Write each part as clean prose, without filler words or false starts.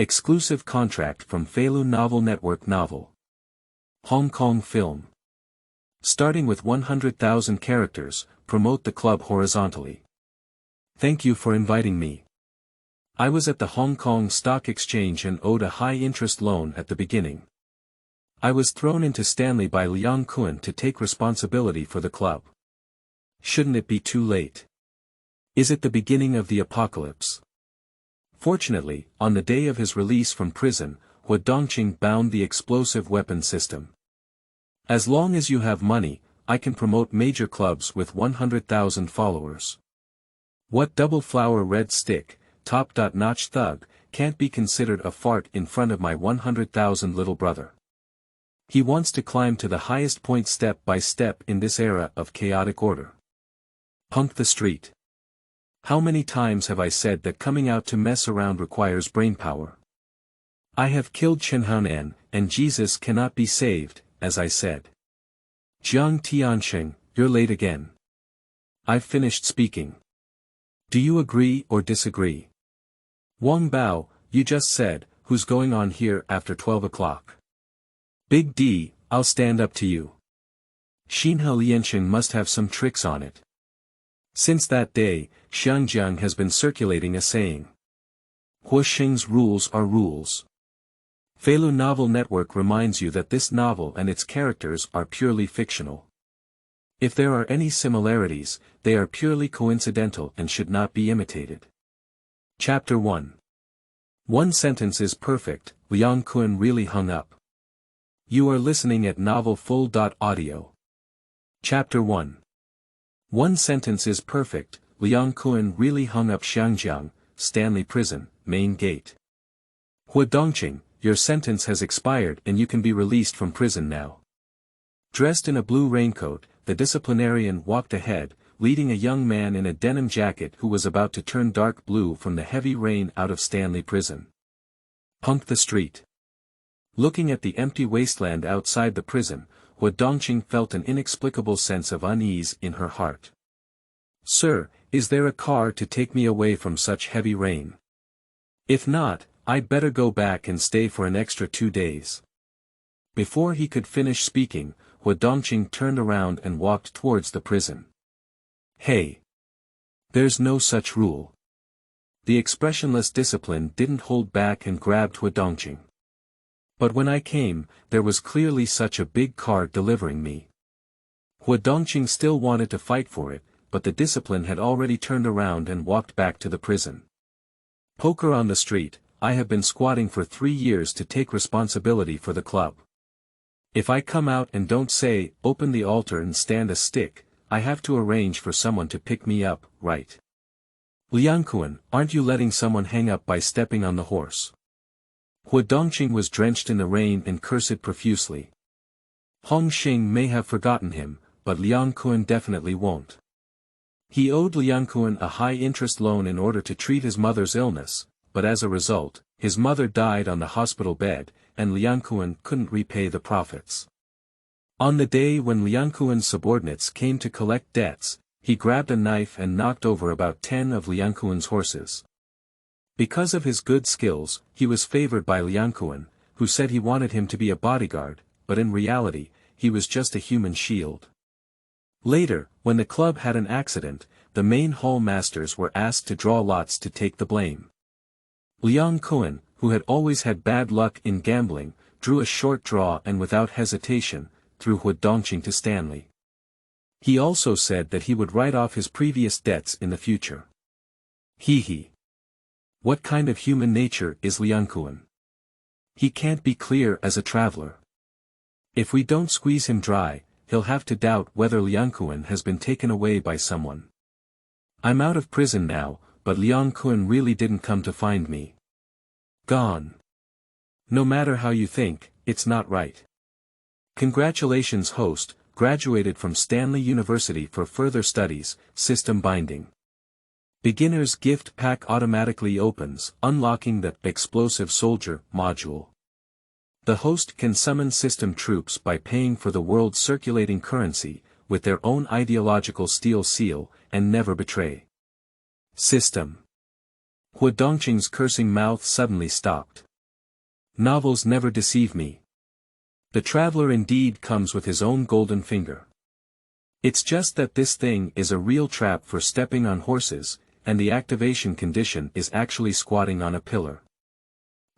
Exclusive contract from Feilu Novel Network Novel. Hong Kong film. Starting with 100,000 characters, promote the club horizontally. Thank you for inviting me. I was at the Hong Kong Stock Exchange and owed a high-interest loan at the beginning. I was thrown into Stanley by Liang Kun to take responsibility for the club. Shouldn't it be too late? Is it the beginning of the apocalypse? Fortunately, on the day of his release from prison, Huo Dongqing bound the explosive weapon system. As long as you have money, I can promote major clubs with 100,000 followers. What double flower red stick, top-notch thug, can't be considered a fart in front of my 100,000 little brother? He wants to climb to the highest point step by step in this era of chaotic order. Punk the street. How many times have I said that coming out to mess around requires brainpower? I have killed Chen Haonan, and Jesus cannot be saved, as I said. Jiang Tiansheng, you're late again. I've finished speaking. Do you agree or disagree? Wang Bao, you just said, who's going on here after 12 o'clock? Big D, I'll stand up to you. Xinhe Liansheng must have some tricks on it. Since that day, Xiangjiang has been circulating a saying. Huo Sheng's rules are rules. Feilu Novel Network reminds you that this novel and its characters are purely fictional. If there are any similarities, they are purely coincidental and should not be imitated. Chapter 1. One sentence is perfect, Liang Kun really hung up. You are listening at novelfull.audio. Chapter 1. One sentence is perfect, Liang Kun really hung up. Xiangjiang, Stanley Prison, main gate. Huo Dongqing, your sentence has expired and you can be released from prison now. Dressed in a blue raincoat, the disciplinarian walked ahead, leading a young man in a denim jacket who was about to turn dark blue from the heavy rain out of Stanley Prison. Punk the street. Looking at the empty wasteland outside the prison, Huo Dongqing felt an inexplicable sense of unease in her heart. Sir, is there a car to take me away from such heavy rain? If not, I'd better go back and stay for an extra 2 days. Before he could finish speaking, Huo Dongqing turned around and walked towards the prison. Hey! There's no such rule. The expressionless discipline didn't hold back and grabbed Huo Dongqing. But when I came, there was clearly such a big car delivering me. Huo Dongqing still wanted to fight for it, but the discipline had already turned around and walked back to the prison. Poker on the street, I have been squatting for 3 years to take responsibility for the club. If I come out and don't say, open the altar and stand a stick, I have to arrange for someone to pick me up, right? Liang Kun, aren't you letting someone hang up by stepping on the horse? Huo Dongqing was drenched in the rain and cursed profusely. Huo Sheng may have forgotten him, but Liang Kun definitely won't. He owed Liang Kun a high-interest loan in order to treat his mother's illness, but as a result, his mother died on the hospital bed, and Liang Kun couldn't repay the profits. On the day when Liang Kun's subordinates came to collect debts, he grabbed a knife and knocked over about 10 of Liang Kun's horses. Because of his good skills, he was favored by Liang Kun, who said he wanted him to be a bodyguard, but in reality, he was just a human shield. Later, when the club had an accident, the main hall masters were asked to draw lots to take the blame. Liang Kun, who had always had bad luck in gambling, drew a short draw and without hesitation, threw Huo Dongqing to Stanley. He also said that he would write off his previous debts in the future. Hee. What kind of human nature is Liang Kun? He can't be clear as a traveler. If we don't squeeze him dry, he'll have to doubt whether Liang Kun has been taken away by someone. I'm out of prison now, but Liang Kun really didn't come to find me. Gone. No matter how you think, it's not right. Congratulations host, graduated from Stanley University for further studies, system binding. Beginner's gift pack automatically opens, unlocking the Explosive Soldier module. The host can summon system troops by paying for the world's circulating currency, with their own ideological steel seal, and never betray. System. Huo Dongqing's cursing mouth suddenly stopped. Novels never deceive me. The traveler indeed comes with his own golden finger. It's just that this thing is a real trap for stepping on horses, and the activation condition is actually squatting on a pillar.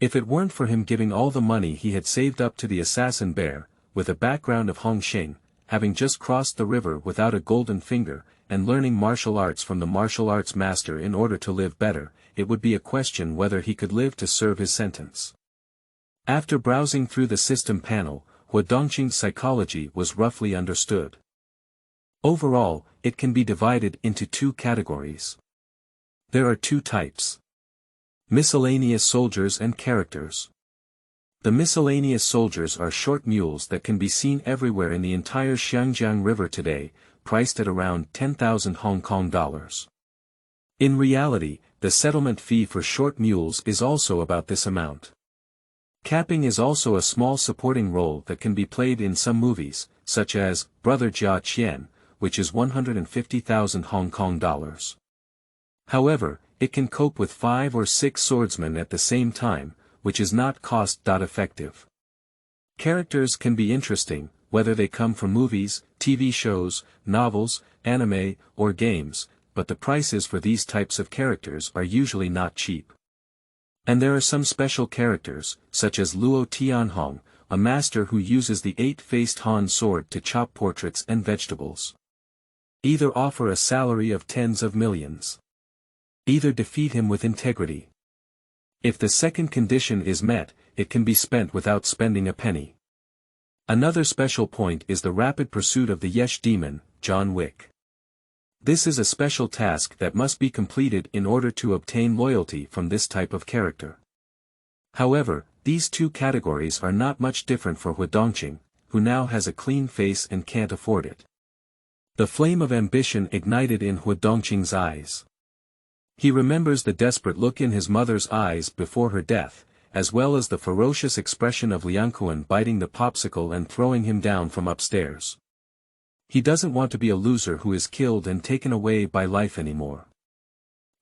If it weren't for him giving all the money he had saved up to the assassin bear, with a background of Huo Sheng, having just crossed the river without a golden finger, and learning martial arts from the martial arts master in order to live better, it would be a question whether he could live to serve his sentence. After browsing through the system panel, Huo Dongqing's psychology was roughly understood. Overall, it can be divided into two categories. There are two types. Miscellaneous soldiers and characters. The miscellaneous soldiers are short mules that can be seen everywhere in the entire Xiangjiang River today, priced at around 10,000 Hong Kong dollars. In reality, the settlement fee for short mules is also about this amount. Capping is also a small supporting role that can be played in some movies, such as Brother Jia Qian, which is 150,000 Hong Kong dollars. However, it can cope with 5 or 6 swordsmen at the same time, which is not cost-effective. Characters can be interesting, whether they come from movies, TV shows, novels, anime, or games, but the prices for these types of characters are usually not cheap. And there are some special characters, such as Luo Tianhong, a master who uses the 8-faced Han sword to chop portraits and vegetables. Either offer a salary of tens of millions. Either defeat him with integrity. If the second condition is met, it can be spent without spending a penny. Another special point is the rapid pursuit of the Yesh demon, John Wick. This is a special task that must be completed in order to obtain loyalty from this type of character. However, these two categories are not much different for Huo Dongqing, who now has a clean face and can't afford it. The flame of ambition ignited in Huo Dongqing's eyes. He remembers the desperate look in his mother's eyes before her death, as well as the ferocious expression of Liang Kun biting the popsicle and throwing him down from upstairs. He doesn't want to be a loser who is killed and taken away by life anymore.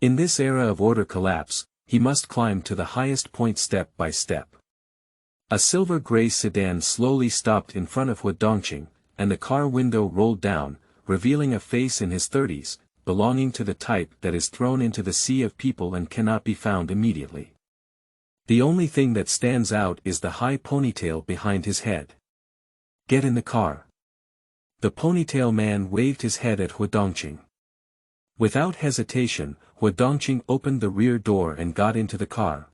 In this era of order collapse, he must climb to the highest point step by step. A silver-gray sedan slowly stopped in front of Huo Dongqing, and the car window rolled down, revealing a face in his 30s, belonging to the type that is thrown into the sea of people and cannot be found immediately. The only thing that stands out is the high ponytail behind his head. Get in the car. The ponytail man waved his head at Huo Dongqing. Without hesitation, Huo Dongqing opened the rear door and got into the car.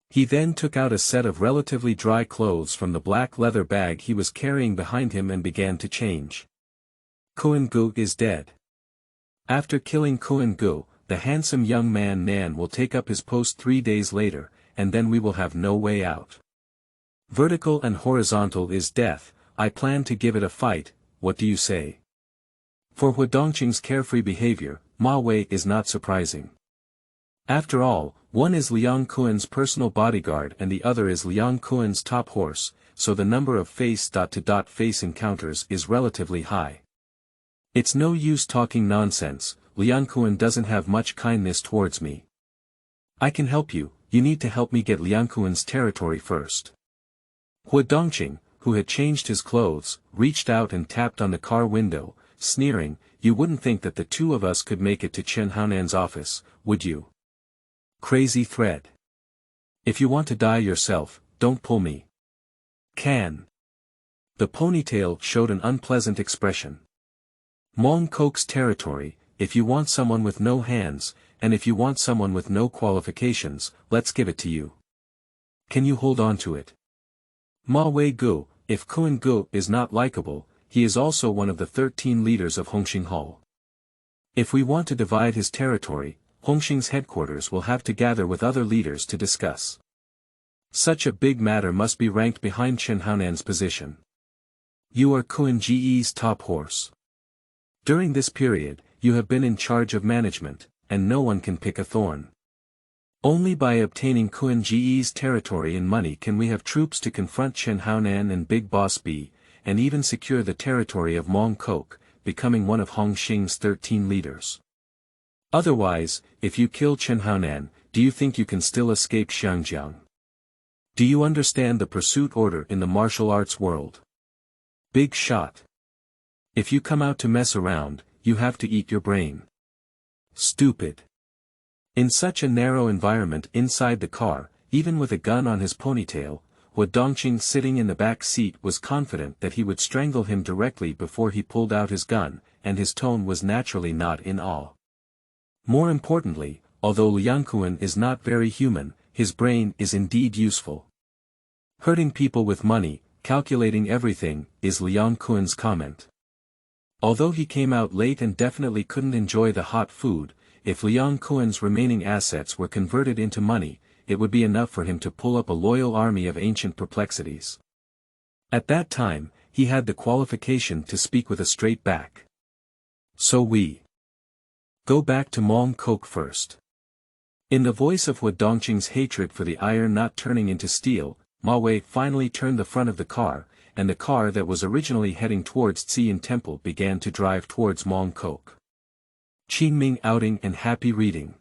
He then took out a set of relatively dry clothes from the black leather bag he was carrying behind him and began to change. Kun Gu is dead. After killing Kun Gu, the handsome young man Nan will take up his post 3 days later, and then we will have no way out. Vertical and horizontal is death. I plan to give it a fight. What do you say? For Huo Dongqing's carefree behavior, Ma Wei is not surprising. After all, one is Liang Kun's personal bodyguard and the other is Liang Kun's top horse, so the number of face-to-face encounters is relatively high. It's no use talking nonsense, Liang Kun doesn't have much kindness towards me. I can help you, you need to help me get Liang Kun's territory first. Huo Dongqing, who had changed his clothes, reached out and tapped on the car window, sneering, you wouldn't think that the two of us could make it to Chen Haonan's office, would you? Crazy thread. If you want to die yourself, don't pull me. Can. The ponytail showed an unpleasant expression. Mong coaxed territory, if you want someone with no hands, and if you want someone with no qualifications, let's give it to you. Can you hold on to it? Ma Wei Gu, if Kun Gu is not likable, he is also one of the 13 leaders of Hongxing Hall. If we want to divide his territory, Hongxing's headquarters will have to gather with other leaders to discuss. Such a big matter must be ranked behind Chen Haonan's position. You are Kun Ge's top horse. During this period, you have been in charge of management, and no one can pick a thorn. Only by obtaining Kun Ge's territory and money can we have troops to confront Chen Haonan and Big Boss B, and even secure the territory of Mong Kok, becoming one of Hongxing's 13 leaders. Otherwise, if you kill Chen Haonan, do you think you can still escape Xiangjiang? Do you understand the pursuit order in the martial arts world? Big shot. If you come out to mess around, you have to eat your brain. Stupid. In such a narrow environment inside the car, even with a gun on his ponytail, Huo Dongqing sitting in the back seat was confident that he would strangle him directly before he pulled out his gun, and his tone was naturally not in awe. More importantly, although Liang Kun is not very human, his brain is indeed useful. Hurting people with money, calculating everything, is Liang Kun's comment. Although he came out late and definitely couldn't enjoy the hot food, if Liang Kun's remaining assets were converted into money, it would be enough for him to pull up a loyal army of ancient perplexities. At that time, he had the qualification to speak with a straight back. So we go back to Mong Coke first. In the voice of Huo Dongqing's hatred for the iron not turning into steel, Ma Wei finally turned the front of the car, and the car that was originally heading towards Xian Temple began to drive towards Mong Coke. Qingming outing and happy reading.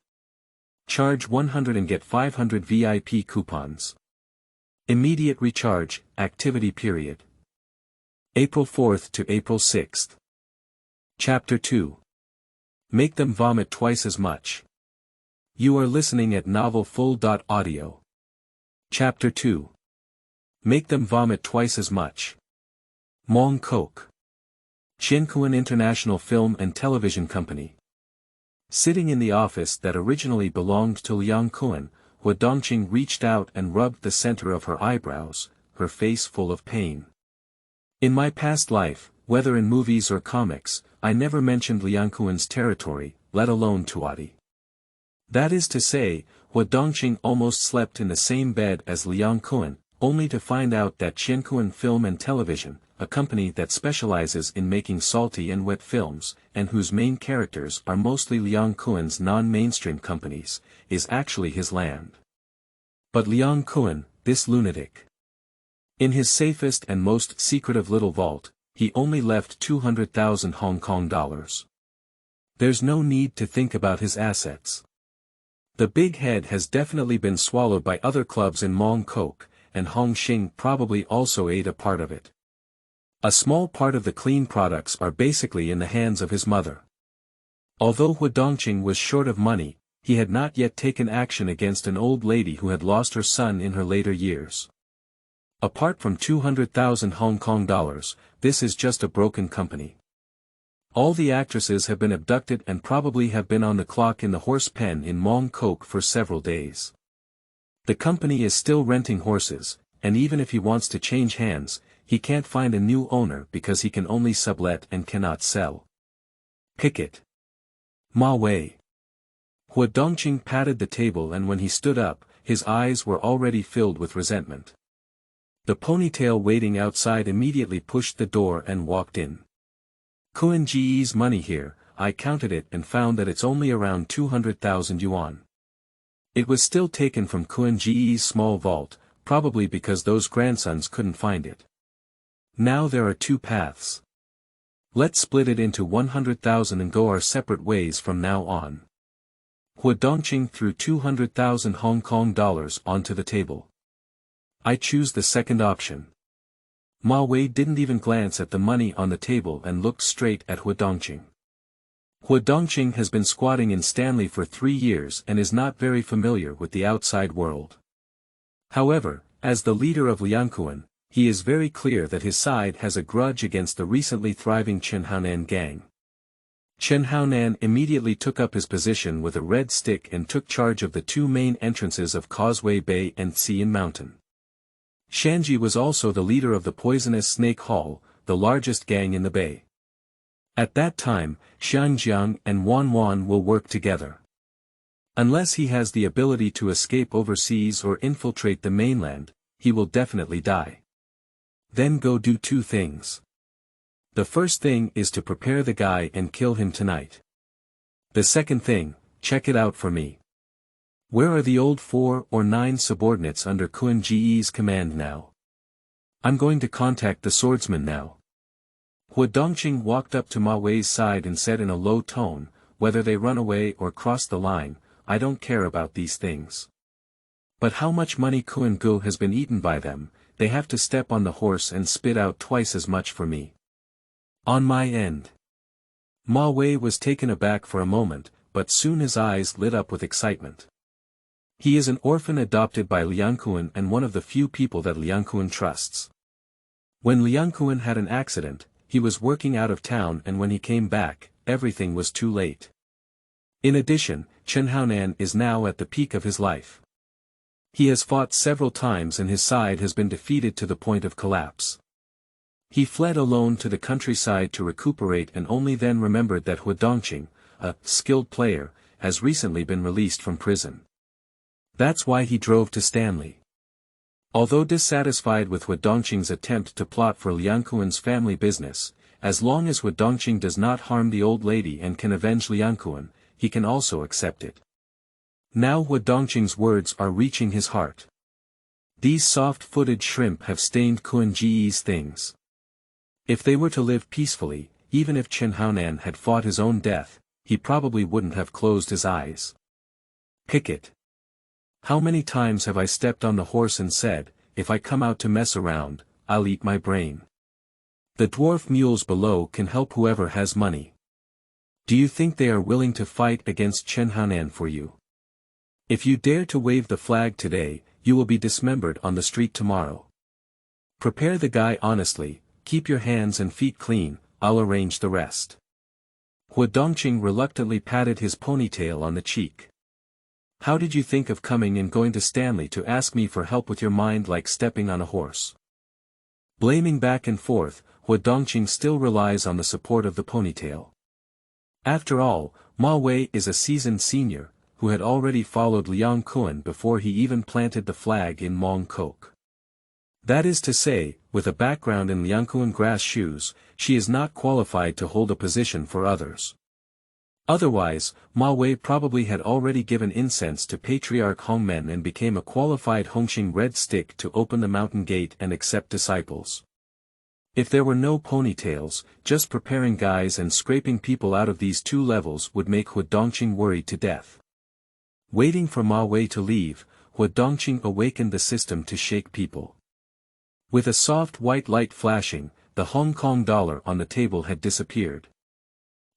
Charge 100 and get 500 VIP coupons. Immediate recharge, activity period. April 4th to April 6th. Chapter 2. Make them vomit twice as much. You are listening at novelfull.audio. Chapter 2. Make them vomit twice as much. Mong Coke. Qiankuan International Film and Television Company. Sitting in the office that originally belonged to Liang Kun, Huo Dongqing reached out and rubbed the center of her eyebrows, her face full of pain. In my past life, whether in movies or comics, I never mentioned Liang Kun's territory, let alone Tuati. That is to say, Huo Dongqing almost slept in the same bed as Liang Kun, only to find out that Qiankuan Film and Television, a company that specializes in making salty and wet films, and whose main characters are mostly Liang Kun's non-mainstream companies, is actually his land. But Liang Kun, this lunatic. In his safest and most secretive little vault, he only left 200,000 Hong Kong dollars. There's no need to think about his assets. The big head has definitely been swallowed by other clubs in Mong Coke, and Huo Sheng probably also ate a part of it. A small part of the clean products are basically in the hands of his mother. Although Huo Dongqing was short of money, he had not yet taken action against an old lady who had lost her son in her later years. Apart from 200,000 Hong Kong dollars, this is just a broken company. All the actresses have been abducted and probably have been on the clock in the horse pen in Mong Coke for several days. The company is still renting horses, and even if he wants to change hands, he can't find a new owner because he can only sublet and cannot sell. Picket. Ma Wei. Huo Dongqing patted the table, and when he stood up, his eyes were already filled with resentment. The ponytail waiting outside immediately pushed the door and walked in. Kuan-ji's money here, I counted it and found that it's only around 200,000 yuan. It was still taken from Kuan-ji's small vault, probably because those grandsons couldn't find it. Now there are two paths. Let's split it into 100,000 and go our separate ways from now on. Huo Dongqing threw 200,000 Hong Kong dollars onto the table. I choose the second option. Ma Wei didn't even glance at the money on the table and looked straight at Huo Dongqing. Huo Dongqing has been squatting in Stanley for 3 years and is not very familiar with the outside world. However, as the leader of Liang Kun, he is very clear that his side has a grudge against the recently thriving Chen Haonan gang. Chen Haonan immediately took up his position with a red stick and took charge of the two main entrances of Causeway Bay and Xian Mountain. Shanji was also the leader of the Poisonous Snake Hall, the largest gang in the bay. At that time, Xiangjiang and Wan will work together. Unless he has the ability to escape overseas or infiltrate the mainland, he will definitely die. Then go do two things. The first thing is to prepare the guy and kill him tonight. The second thing, check it out for me. Where are the old 4 or 9 subordinates under Kuan-ji's command now? I'm going to contact the swordsman now. Huo Dongqing walked up to Ma Wei's side and said in a low tone, whether they run away or cross the line, I don't care about these things. But how much money Kuan-gu has been eaten by them, they have to step on the horse and spit out twice as much for me. On my end. Ma Wei was taken aback for a moment, but soon his eyes lit up with excitement. He is an orphan adopted by Liang Kun and one of the few people that Liang Kun trusts. When Liang Kun had an accident, he was working out of town, and when he came back, everything was too late. In addition, Chen Haonan is now at the peak of his life. He has fought several times and his side has been defeated to the point of collapse. He fled alone to the countryside to recuperate and only then remembered that Huo Dongqing, a skilled player, has recently been released from prison. That's why he drove to Stanley. Although dissatisfied with Huo Dongqing's attempt to plot for Liang Kun's family business, as long as Huo Dongqing does not harm the old lady and can avenge Liang Kun, he can also accept it. Now Huo Dongqing's words are reaching his heart. These soft-footed shrimp have stained Kun Ji's things. If they were to live peacefully, even if Chen Haonan had fought his own death, he probably wouldn't have closed his eyes. Pick it. How many times have I stepped on the horse and said, if I come out to mess around, I'll eat my brain. The dwarf mules below can help whoever has money. Do you think they are willing to fight against Chen Haonan for you? If you dare to wave the flag today, you will be dismembered on the street tomorrow. Prepare the guy honestly, keep your hands and feet clean, I'll arrange the rest. Huo Dongqing reluctantly patted his ponytail on the cheek. How did you think of coming and going to Stanley to ask me for help with your mind like stepping on a horse? Blaming back and forth, Huo Dongqing still relies on the support of the ponytail. After all, Ma Wei is a seasoned senior, who had already followed Liang Kun before he even planted the flag in Mong Kok. That is to say, with a background in Liang Kun grass shoes, she is not qualified to hold a position for others. Otherwise, Ma Wei probably had already given incense to Patriarch Hongmen and became a qualified Hongxing red stick to open the mountain gate and accept disciples. If there were no ponytails, just preparing guys and scraping people out of these two levels would make Huo Dongqing worried to death. Waiting for Ma Wei to leave, Huo Dongqing awakened the system to shake people. With a soft white light flashing, the Hong Kong dollar on the table had disappeared.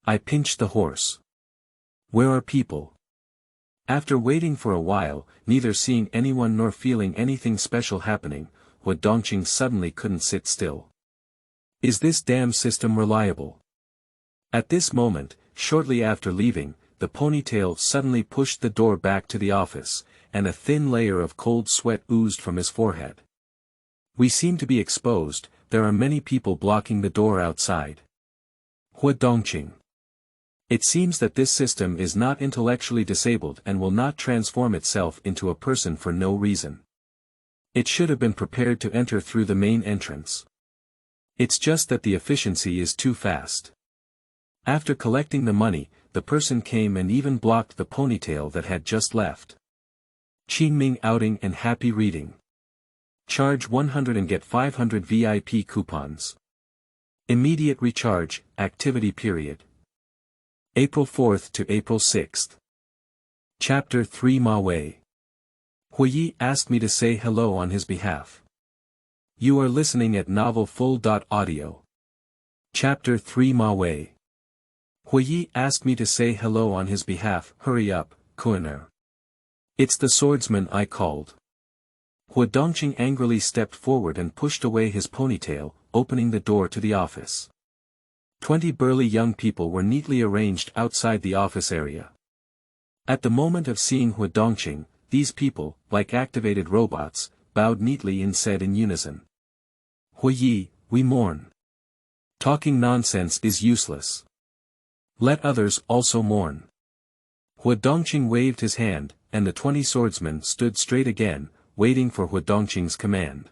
I pinched the horse. Where are people? After waiting for a while, neither seeing anyone nor feeling anything special happening, Huo Dongqing suddenly couldn't sit still. Is this damn system reliable? At this moment, shortly after leaving, the ponytail suddenly pushed the door back to the office, and a thin layer of cold sweat oozed from his forehead. We seem to be exposed, there are many people blocking the door outside. Huo Dongqing. It seems that this system is not intellectually disabled and will not transform itself into a person for no reason. It should have been prepared to enter through the main entrance. It's just that the efficiency is too fast. After collecting the money, the person came and even blocked the ponytail that had just left. Qingming outing and happy reading. Charge 100 and get 500 VIP coupons. Immediate recharge, activity period. April 4th to April 6th. Chapter 3 Ma Wei. Huo Ye asked me to say hello on his behalf. You are listening at novelfull.audio. Chapter 3 Ma Wei. Huo Ye asked me to say hello on his behalf. Hurry up, Kuiner. It's the swordsman I called. Huo Dongqing angrily stepped forward and pushed away his ponytail, opening the door to the office. 20 burly young people were neatly arranged outside the office area. At the moment of seeing Huo Dongqing, these people, like activated robots, bowed neatly and said in unison. Huo Ye, we mourn. Talking nonsense is useless. Let others also mourn. Huo Dongqing waved his hand, and the 20 swordsmen stood straight again, waiting for Huo Dongqing's command.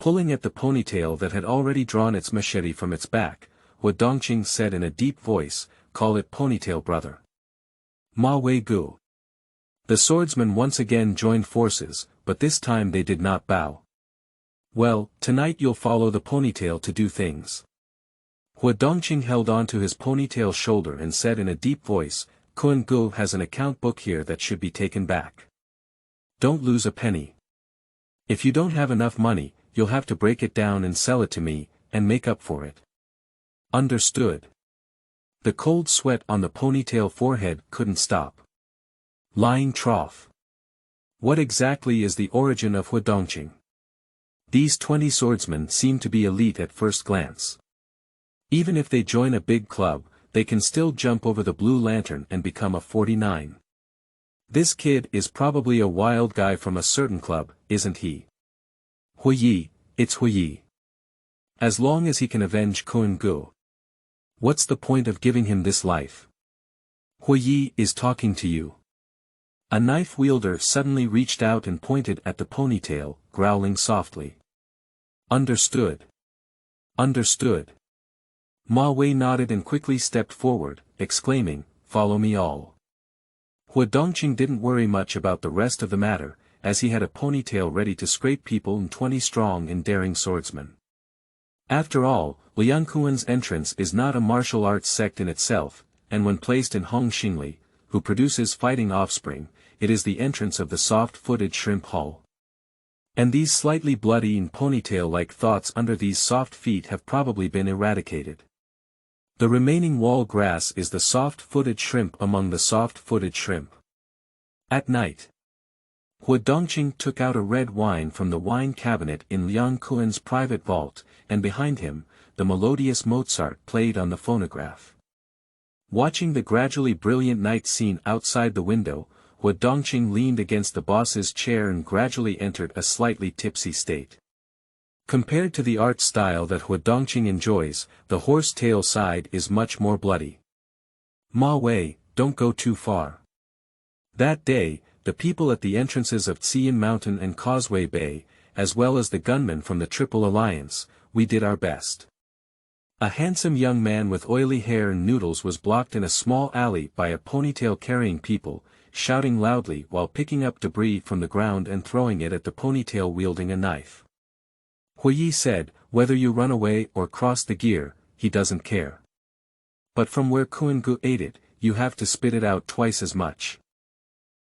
Pulling at the ponytail that had already drawn its machete from its back, Huo Dongqing said in a deep voice, call it ponytail brother. Ma Wei Gu. The swordsmen once again joined forces, but this time they did not bow. Well, tonight you'll follow the ponytail to do things. Huo Dongqing held on to his ponytail shoulder and said in a deep voice, Kun Gu has an account book here that should be taken back. Don't lose a penny. If you don't have enough money, you'll have to break it down and sell it to me, and make up for it. Understood. The cold sweat on the ponytail forehead couldn't stop. Lying trough. What exactly is the origin of Huo Dongqing? These 20 swordsmen seem to be elite at first glance. Even if they join a big club, they can still jump over the blue lantern and become a 49. This kid is probably a wild guy from a certain club, isn't he? Huo Ye, it's Huo Ye. As long as he can avenge Kun Gu. What's the point of giving him this life? Huo Ye is talking to you. A knife wielder suddenly reached out and pointed at the ponytail, growling softly. Understood. Understood. Ma Wei nodded and quickly stepped forward, exclaiming, "Follow me all." Huo Dongqing didn't worry much about the rest of the matter, as he had a ponytail ready to scrape people and 20 strong and daring swordsmen. After all, Liang Kun's entrance is not a martial arts sect in itself, and when placed in Hong Xinli, who produces fighting offspring, it is the entrance of the soft-footed shrimp hull. And these slightly bloody and ponytail-like thoughts under these soft feet have probably been eradicated. The remaining wall grass is the soft-footed shrimp among the soft-footed shrimp. At night, Huo Dongqing took out a red wine from the wine cabinet in Liang Kun's private vault, and behind him, the melodious Mozart played on the phonograph. Watching the gradually brilliant night scene outside the window, Huo Dongqing leaned against the boss's chair and gradually entered a slightly tipsy state. Compared to the art style that Huo Dongqing enjoys, the horse-tail side is much more bloody. Ma Wei, don't go too far. That day, the people at the entrances of Xian Mountain and Causeway Bay, as well as the gunmen from the Triple Alliance, we did our best. A handsome young man with oily hair and noodles was blocked in a small alley by a ponytail-carrying people, shouting loudly while picking up debris from the ground and throwing it at the ponytail wielding a knife. Huo Ye said, "Whether you run away or cross the gear, he doesn't care. But from where Kun Gu ate it, you have to spit it out twice as much.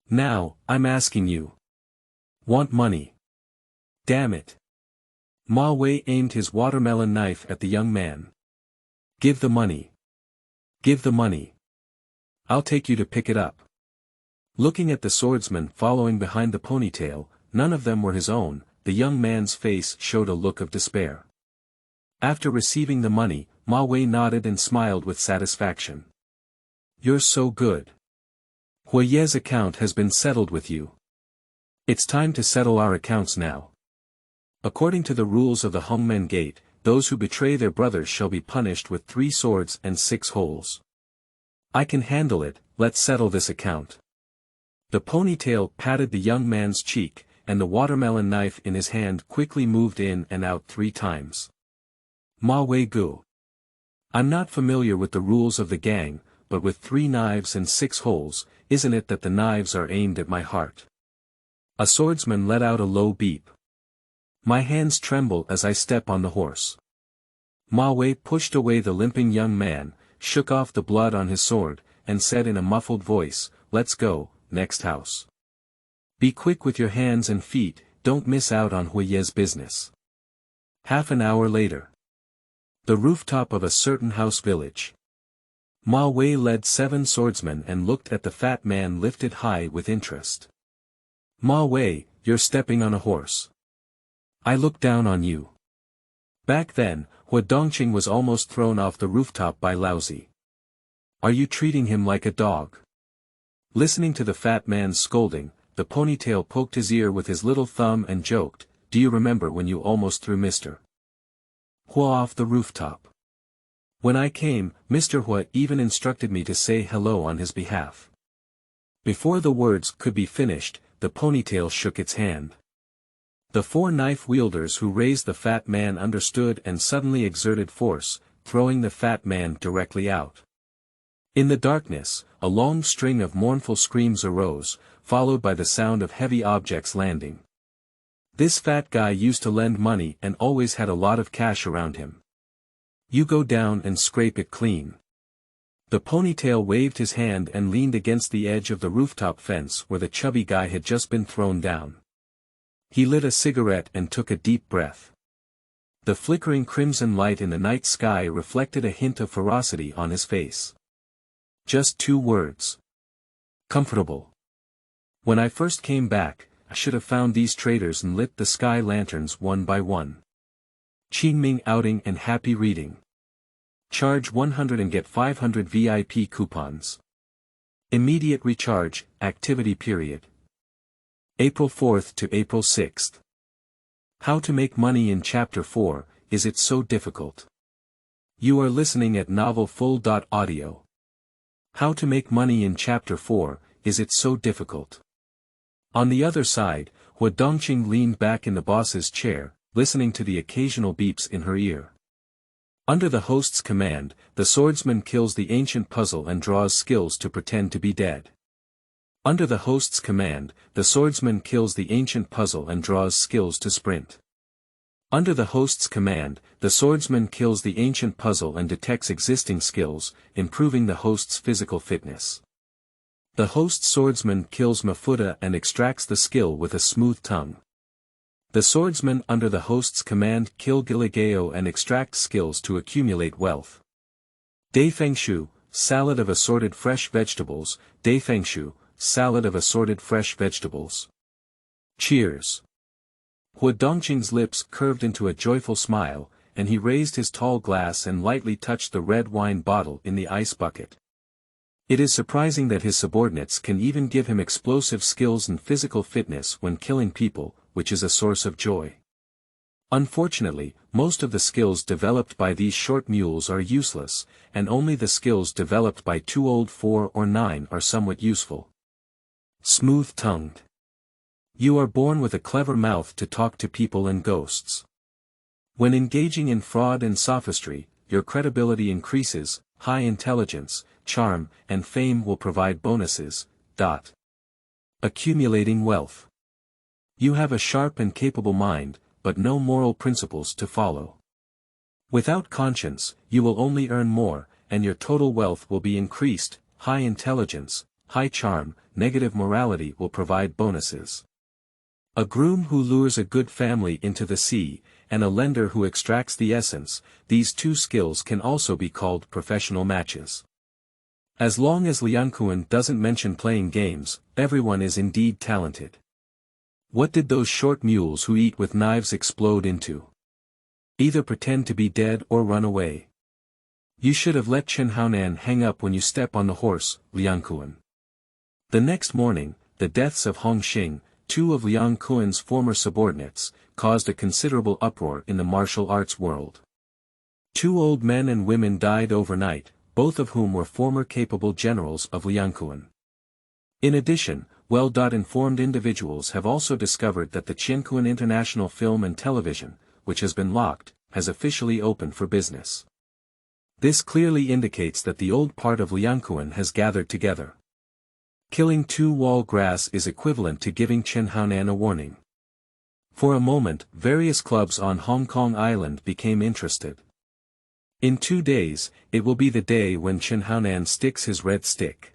Now, I'm asking you. Want money? Damn it." Ma Wei aimed his watermelon knife at the young man. "Give the money. Give the money. I'll take you to pick it up." Looking at the swordsmen following behind the ponytail, none of them were his own, the young man's face showed a look of despair. After receiving the money, Ma Wei nodded and smiled with satisfaction. "You're so good. Huo Ye's account has been settled with you. It's time to settle our accounts now. According to the rules of the Hongmen Gate, those who betray their brothers shall be punished with 3 swords and 6 holes. I can handle it, let's settle this account." The ponytail patted the young man's cheek, and the watermelon knife in his hand quickly moved in and out 3 times. Ma Wei Gu. I'm not familiar with the rules of the gang, but with 3 knives and 6 holes, isn't it that the knives are aimed at my heart? A swordsman let out a low beep. My hands tremble as I step on the horse. Ma Wei pushed away the limping young man, shook off the blood on his sword, and said in a muffled voice, "Let's go, next house. Be quick with your hands and feet, don't miss out on Huo Ye's business." Half an hour later. The rooftop of a certain house village. Ma Wei led 7 swordsmen and looked at the fat man lifted high with interest. "Ma Wei, you're stepping on a horse. I look down on you." Back then, Huo Dongqing was almost thrown off the rooftop by Laozi. "Are you treating him like a dog?" Listening to the fat man's scolding, the ponytail poked his ear with his little thumb and joked, "Do you remember when you almost threw Mr. Huo off the rooftop? When I came, Mr. Huo even instructed me to say hello on his behalf." Before the words could be finished, the ponytail shook its hand. The 4 knife wielders who raised the fat man understood and suddenly exerted force, throwing the fat man directly out. In the darkness, a long string of mournful screams arose, followed by the sound of heavy objects landing. This fat guy used to lend money and always had a lot of cash around him. "You go down and scrape it clean." The ponytail waved his hand and leaned against the edge of the rooftop fence where the chubby guy had just been thrown down. He lit a cigarette and took a deep breath. The flickering crimson light in the night sky reflected a hint of ferocity on his face. Just 2 words. Comfortable. When I first came back, I should have found these traitors and lit the sky lanterns one by one. Qingming outing and happy reading. Charge 100 and get 500 VIP coupons. Immediate recharge, activity period. April 4th to April 6th. How to make money in Chapter 4, is it so difficult? You are listening at novelfull.audio. How to make money in Chapter 4, is it so difficult? On the other side, Huo Dongqing leaned back in the boss's chair, listening to the occasional beeps in her ear. Under the host's command, the swordsman kills the ancient puzzle and draws skills to pretend to be dead. Under the host's command, the swordsman kills the ancient puzzle and draws skills to sprint. Under the host's command, the swordsman kills the ancient puzzle and detects existing skills, improving the host's physical fitness. The host swordsman kills Mafuta and extracts the skill with a smooth tongue. The swordsman under the host's command kill Giligeo and extract skills to accumulate wealth. Daifengshu, salad of assorted fresh vegetables. Daifengshu, salad of assorted fresh vegetables. Cheers. Huo Dongqing's lips curved into a joyful smile, and he raised his tall glass and lightly touched the red wine bottle in the ice bucket. It is surprising that his subordinates can even give him explosive skills and physical fitness when killing people, which is a source of joy. Unfortunately, most of the skills developed by these short mules are useless, and only the skills developed by 2 old 4 or 9 are somewhat useful. Smooth-tongued. You are born with a clever mouth to talk to people and ghosts. When engaging in fraud and sophistry, your credibility increases, high intelligence, charm, and fame will provide bonuses. Accumulating wealth. You have a sharp and capable mind, but no moral principles to follow. Without conscience, you will only earn more, and your total wealth will be increased. High intelligence, high charm, negative morality will provide bonuses. A groom who lures a good family into the sea, and a lender who extracts the essence, these 2 skills can also be called professional matches. As long as Liang Kun doesn't mention playing games, everyone is indeed talented. What did those short mules who eat with knives explode into? Either pretend to be dead or run away. You should have let Chen Haonan hang up when you step on the horse, Liang Kun. The next morning, the deaths of Huo Sheng, 2 of Liang Kun's former subordinates, caused a considerable uproar in the martial arts world. 2 old men and women died overnight, both of whom were former capable generals of Liang Kun. In addition, well-informed individuals have also discovered that the Qiankun International Film and Television, which has been locked, has officially opened for business. This clearly indicates that the old part of Liang Kun has gathered together. Killing 2 wall grass is equivalent to giving Chen Haonan a warning. For a moment, various clubs on Hong Kong Island became interested. In 2 days, it will be the day when Chen Haonan sticks his red stick.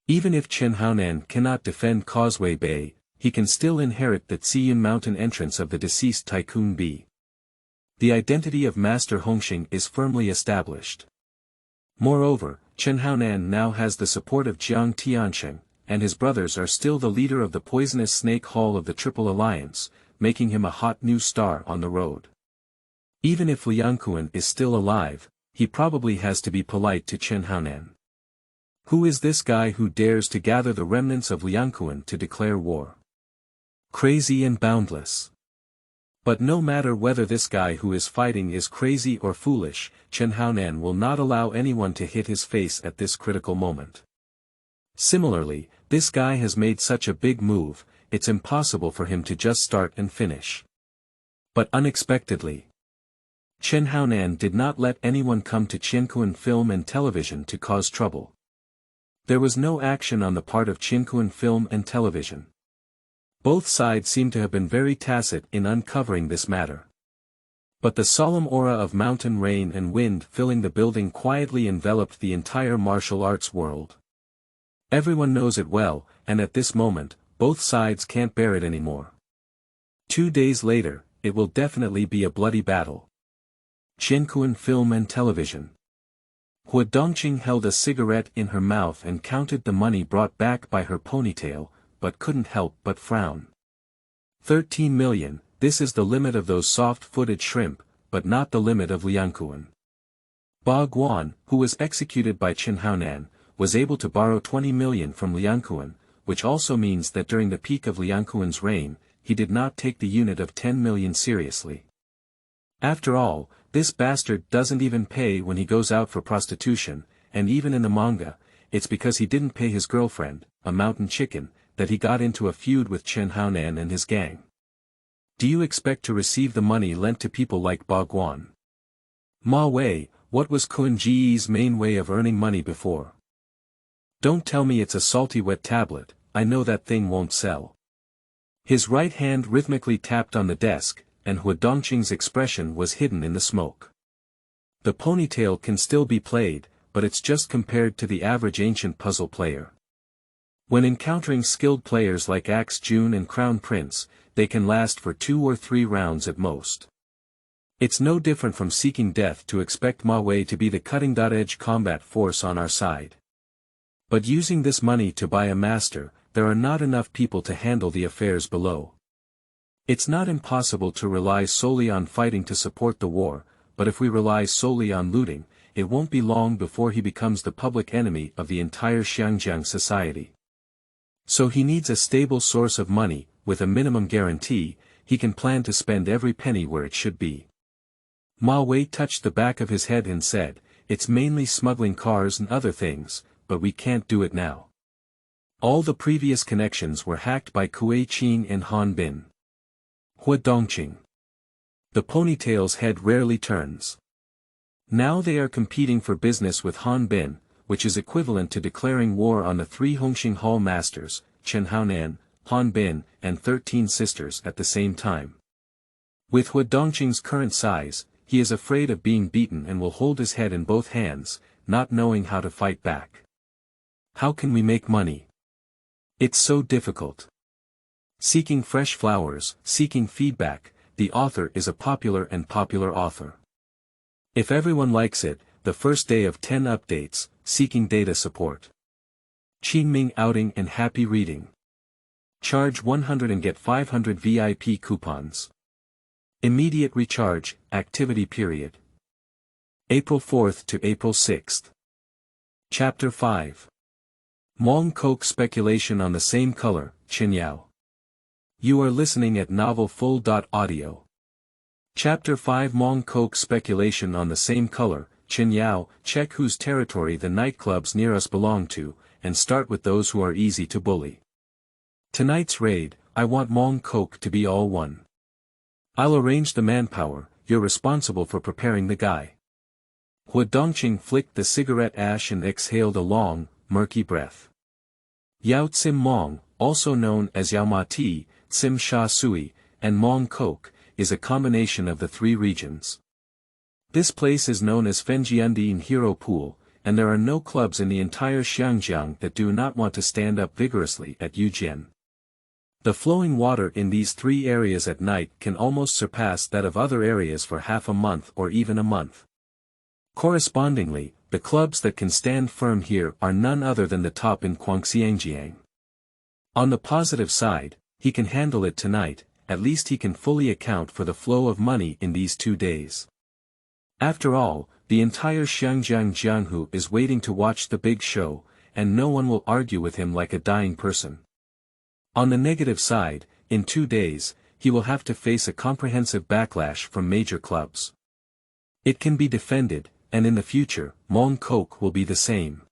Even if Chen Haonan cannot defend Causeway Bay, he can still inherit the Ziyun Mountain entrance of the deceased Tycoon B. The identity of Master Huo Sheng is firmly established. Moreover, Chen Haonan now has the support of Jiang Tiansheng, and his brothers are still the leader of the poisonous snake hall of the Triple Alliance, making him a hot new star on the road. Even if Liang Kun is still alive, he probably has to be polite to Chen Haonan. Who is this guy who dares to gather the remnants of Liang Kun to declare war? Crazy and boundless. But no matter whether this guy who is fighting is crazy or foolish, Chen Haonan will not allow anyone to hit his face at this critical moment. Similarly, this guy has made such a big move, it's impossible for him to just start and finish. But unexpectedly, Chen Haonan did not let anyone come to Qiankun Film and Television to cause trouble. There was no action on the part of Qiankun Film and Television. Both sides seem to have been very tacit in uncovering this matter. But the solemn aura of mountain rain and wind filling the building quietly enveloped the entire martial arts world. Everyone knows it well, and at this moment, both sides can't bear it anymore. 2 days later, it will definitely be a bloody battle. Liang Kun Film and Television. Huo Dongqing held a cigarette in her mouth and counted the money brought back by her ponytail, but couldn't help but frown. 13 million, this is the limit of those soft-footed shrimp, but not the limit of Liang Kun. Ba Guan, who was executed by Chen Haonan, was able to borrow 20 million from Liang Kun, which also means that during the peak of Liang Kun's reign, he did not take the unit of 10 million seriously. After all, this bastard doesn't even pay when he goes out for prostitution, and even in the manga, it's because he didn't pay his girlfriend, a mountain chicken, that he got into a feud with Chen Haonan and his gang. Do you expect to receive the money lent to people like Ba Guan? Ma Wei, what was Kun Ji's main way of earning money before? Don't tell me it's a salty wet tablet, I know that thing won't sell. His right hand rhythmically tapped on the desk, and Huo Dongqing's expression was hidden in the smoke. The ponytail can still be played, but it's just compared to the average ancient puzzle player. When encountering skilled players like Axe Jun and Crown Prince, they can last for 2 or 3 rounds at most. It's no different from seeking death to expect Ma Wei to be the cutting-edge combat force on our side. But using this money to buy a master, there are not enough people to handle the affairs below. It's not impossible to rely solely on fighting to support the war, but if we rely solely on looting, it won't be long before he becomes the public enemy of the entire Xiangjiang society. So he needs a stable source of money, with a minimum guarantee, he can plan to spend every penny where it should be. Ma Wei touched the back of his head and said, it's mainly smuggling cars and other things, but we can't do it now. All the previous connections were hacked by Kuei Qing and Han Bin. Huo Dongqing. The ponytail's head rarely turns. Now they are competing for business with Han Bin, which is equivalent to declaring war on the 3 Hongxing Hall masters, Chen Haonan, Han Bin, and 13 sisters at the same time. With Huo Dongqing's current size, he is afraid of being beaten and will hold his head in both hands, not knowing how to fight back. How can we make money? It's so difficult. Seeking fresh flowers, seeking feedback, the author is a popular author. If everyone likes it, the first day of 10 updates, seeking data support. Qingming outing and happy reading. Charge 100 and get 500 VIP coupons. Immediate recharge, activity period. April 4th to April 6th. Chapter 5. Mong Coke speculation on the same color, Chen Yao. You are listening at novelfull.audio. Chapter 5 Mong Coke speculation on the same color, Chen Yao, check whose territory the nightclubs near us belong to, and start with those who are easy to bully. Tonight's raid, I want Mong Coke to be all one. I'll arrange the manpower, you're responsible for preparing the guy. Huo Dongqing flicked the cigarette ash and exhaled a long, murky breath. Yao Tsim Mong, also known as Yao Ma Ti, Tsim Sha Sui, and Mong Coke, is a combination of the 3 regions. This place is known as Fenjiandin Hero Pool, and there are no clubs in the entire Xiangjiang that do not want to stand up vigorously at Yujian. The flowing water in these 3 areas at night can almost surpass that of other areas for half a month or even a month. Correspondingly, the clubs that can stand firm here are none other than the top in Xiangjiang. On the positive side, he can handle it tonight, at least he can fully account for the flow of money in these 2 days. After all, the entire Xiangjiang Jianghu is waiting to watch the big show, and no one will argue with him like a dying person. On the negative side, in 2 days, he will have to face a comprehensive backlash from major clubs. It can be defended, and in the future, Mong Coke will be the same.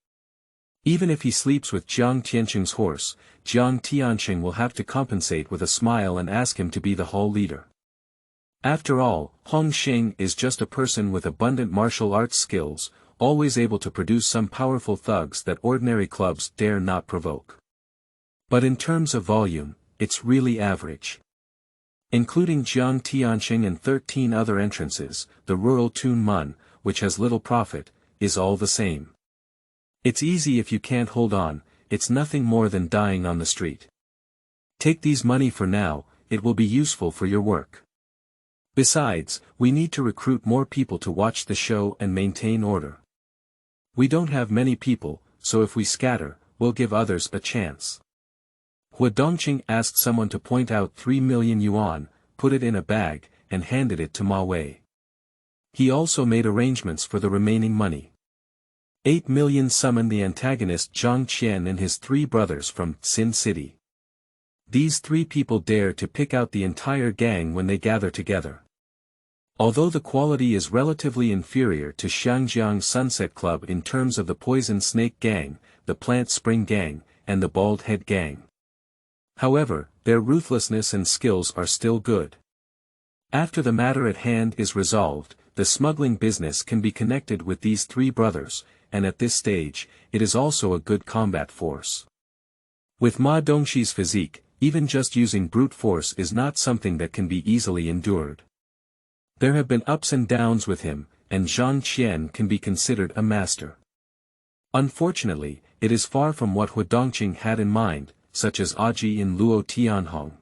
Even if he sleeps with Jiang Tiansheng's horse, Jiang Tiansheng will have to compensate with a smile and ask him to be the hall leader. After all, Huo Sheng is just a person with abundant martial arts skills, always able to produce some powerful thugs that ordinary clubs dare not provoke. But in terms of volume, it's really average. Including Jiang Tiansheng and 13 other entrances, the rural Tun Mun, which has little profit, is all the same. It's easy if you can't hold on, it's nothing more than dying on the street. Take these money for now, it will be useful for your work. Besides, we need to recruit more people to watch the show and maintain order. We don't have many people, so if we scatter, we'll give others a chance. Huo Dongqing asked someone to point out 3 million yuan, put it in a bag, and handed it to Ma Wei. He also made arrangements for the remaining money. 8 million summoned the antagonist Zhang Qian and his 3 brothers from Xin City. These 3 people dare to pick out the entire gang when they gather together. Although the quality is relatively inferior to Xiangjiang Sunset Club in terms of the Poison Snake Gang, the Plant Spring Gang, and the Bald Head Gang. However, their ruthlessness and skills are still good. After the matter at hand is resolved, the smuggling business can be connected with these 3 brothers, and at this stage, it is also a good combat force. With Ma Dongxi's physique, even just using brute force is not something that can be easily endured. There have been ups and downs with him, and Zhang Qian can be considered a master. Unfortunately, it is far from what Huo Dongqing had in mind, such as Aji in Luo Tianhong.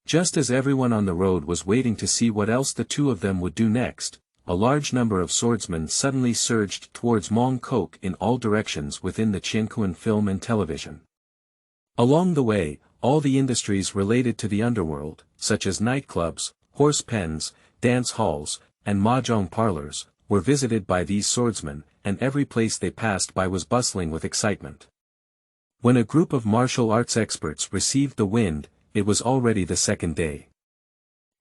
Just as everyone on the road was waiting to see what else the 2 of them would do next, a large number of swordsmen suddenly surged towards Mong in all directions within the Qiankuan film and television. Along the way, all the industries related to the underworld, such as nightclubs, horse pens, dance halls, and mahjong parlors, were visited by these swordsmen, and every place they passed by was bustling with excitement. When a group of martial arts experts received the wind, it was already the second day.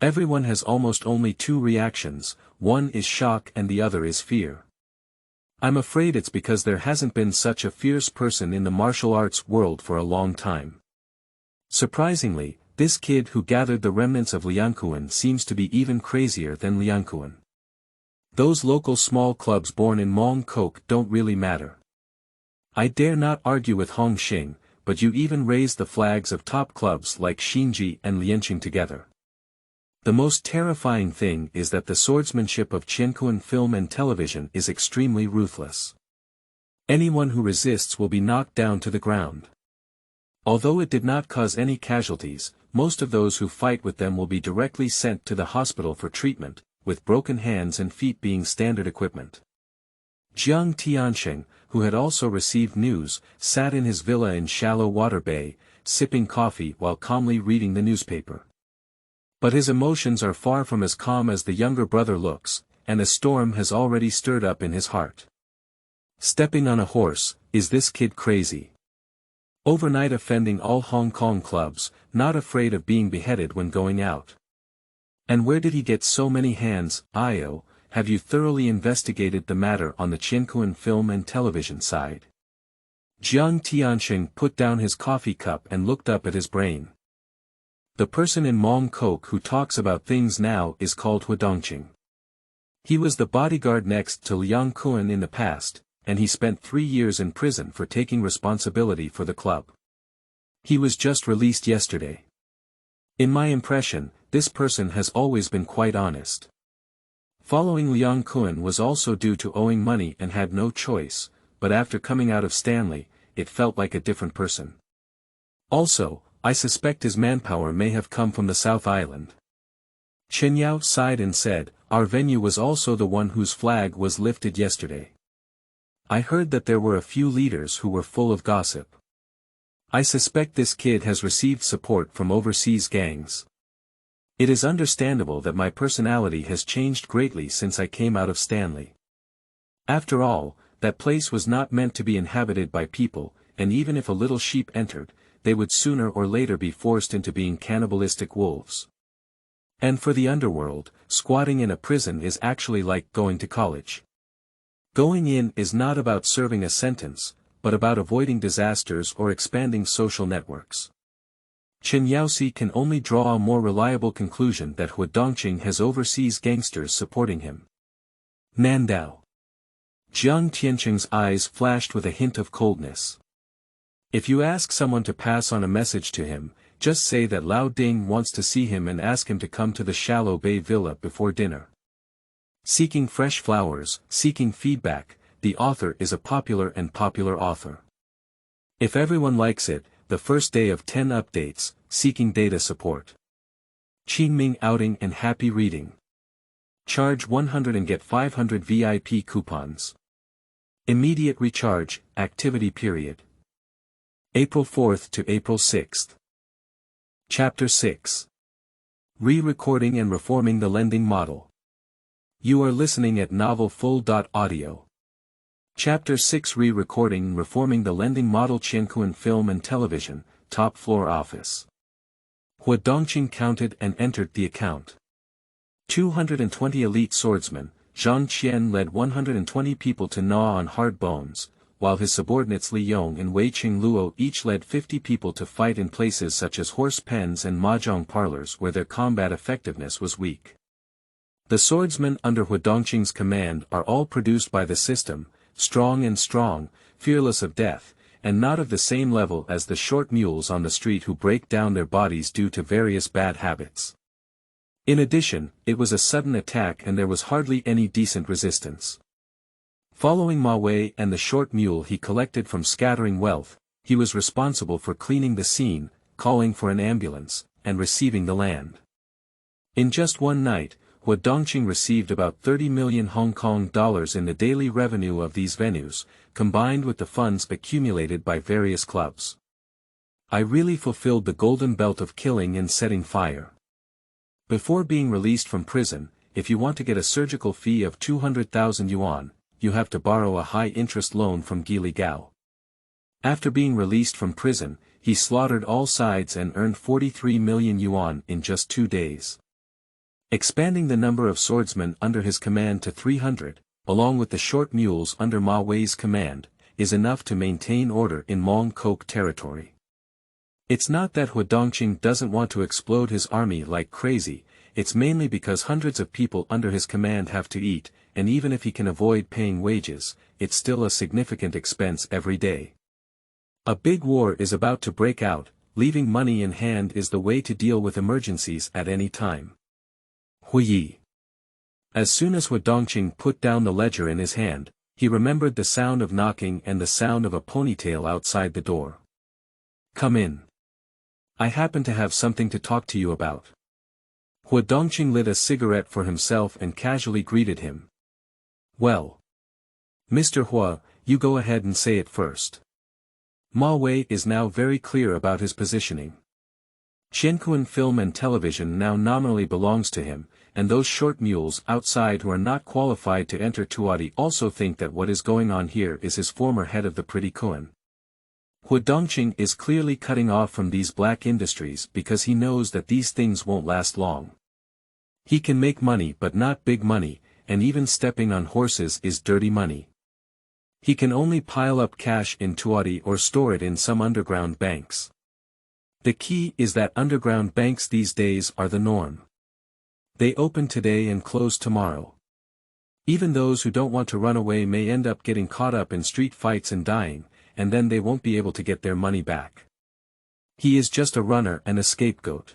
Everyone has almost only 2 reactions, one is shock and the other is fear. I'm afraid it's because there hasn't been such a fierce person in the martial arts world for a long time. Surprisingly, this kid who gathered the remnants of Liang Kun seems to be even crazier than Liang Kun. Those local small clubs born in Mong don't really matter. I dare not argue with Huo Sheng, but you even raise the flags of top clubs like Xinhe and Liansheng together. The most terrifying thing is that the swordsmanship of Qiankuan film and television is extremely ruthless. Anyone who resists will be knocked down to the ground. Although it did not cause any casualties, most of those who fight with them will be directly sent to the hospital for treatment, with broken hands and feet being standard equipment. Jiang Tiansheng, who had also received news, sat in his villa in Shallow Water Bay, sipping coffee while calmly reading the newspaper. But his emotions are far from as calm as the younger brother looks, and a storm has already stirred up in his heart. Stepping on a horse, is this kid crazy? Overnight offending all Hong Kong clubs, not afraid of being beheaded when going out. And where did he get so many hands? Io, have you thoroughly investigated the matter on the Qiankuan film and television side? Jiang Tiansheng put down his coffee cup and looked up at his brain. The person in Mong who talks about things now is called Huo Dongqing. He was the bodyguard next to Liang Kun in the past, and he spent 3 years in prison for taking responsibility for the club. He was just released yesterday. In my impression, this person has always been quite honest. Following Liang Kun was also due to owing money and had no choice, but after coming out of Stanley, it felt like a different person. Also, I suspect his manpower may have come from the South Island. Chen Yao sighed and said, our venue was also the one whose flag was lifted yesterday. I heard that there were a few leaders who were full of gossip. I suspect this kid has received support from overseas gangs. It is understandable that my personality has changed greatly since I came out of Stanley. After all, that place was not meant to be inhabited by people, and even if a little sheep entered, they would sooner or later be forced into being cannibalistic wolves. And for the underworld, squatting in a prison is actually like going to college. Going in is not about serving a sentence, but about avoiding disasters or expanding social networks. Chen Yaoxi can only draw a more reliable conclusion that Huo Dongqing has overseas gangsters supporting him. Nandao. Jiang Tiansheng's eyes flashed with a hint of coldness. If you ask someone to pass on a message to him, just say that Lao Ding wants to see him and ask him to come to the Shallow Bay Villa before dinner. Seeking fresh flowers, seeking feedback, the author is a popular author. If everyone likes it, the first day of 10 updates, seeking data support. Qingming outing and happy reading. Charge 100 and get 500 VIP coupons. Immediate recharge, activity period. April 4th to April 6th. Chapter 6. Re-recording and reforming the lending model. You are listening at novelfull.audio. Chapter 6 Re-recording and reforming the lending model. Jiang Tiansheng Film and Television, top floor office. Huo Dongqing counted and entered the account. 220 elite swordsmen. Zhang Qian led 120 people to gnaw on hard bones, while his subordinates Li Yong and Wei Qingluo each led 50 people to fight in places such as horse pens and mahjong parlors where their combat effectiveness was weak. The swordsmen under Huo Dongqing's command are all produced by the system, strong, fearless of death, and not of the same level as the short mules on the street who break down their bodies due to various bad habits. In addition, it was a sudden attack and there was hardly any decent resistance. Following Ma Wei and the short mule he collected from scattering wealth, he was responsible for cleaning the scene, calling for an ambulance, and receiving the land. In just one night, Huo Dongqing received about 30 million Hong Kong dollars in the daily revenue of these venues, combined with the funds accumulated by various clubs. I really fulfilled the golden belt of killing and setting fire. Before being released from prison, if you want to get a surgical fee of 200,000 yuan, you have to borrow a high-interest loan from Gili Gao. After being released from prison, he slaughtered all sides and earned 43 million yuan in just 2 days. Expanding the number of swordsmen under his command to 300, along with the short mules under Ma Wei's command, is enough to maintain order in Mong Kok territory. It's not that Huo Dongqing doesn't want to explode his army like crazy, it's mainly because hundreds of people under his command have to eat, and even if he can avoid paying wages, it's still a significant expense every day. A big war is about to break out, leaving money in hand is the way to deal with emergencies at any time. Huo Ye. As soon as Huo Dongqing put down the ledger in his hand, he remembered the sound of knocking and the sound of a ponytail outside the door. Come in. I happen to have something to talk to you about. Huo Dongqing lit a cigarette for himself and casually greeted him. Well. Mr. Huo, you go ahead and say it first. Ma Wei is now very clear about his positioning. Jiang Tiansheng Film and Television now nominally belongs to him, and those short mules outside who are not qualified to enter Tuadi also think that what is going on here is his former head of the Pretty Kun. Huo Dongqing is clearly cutting off from these black industries because he knows that these things won't last long. He can make money but not big money, and even stepping on horses is dirty money. He can only pile up cash in Tuadi or store it in some underground banks. The key is that underground banks these days are the norm. They open today and close tomorrow. Even those who don't want to run away may end up getting caught up in street fights and dying, and then they won't be able to get their money back. He is just a runner and a scapegoat.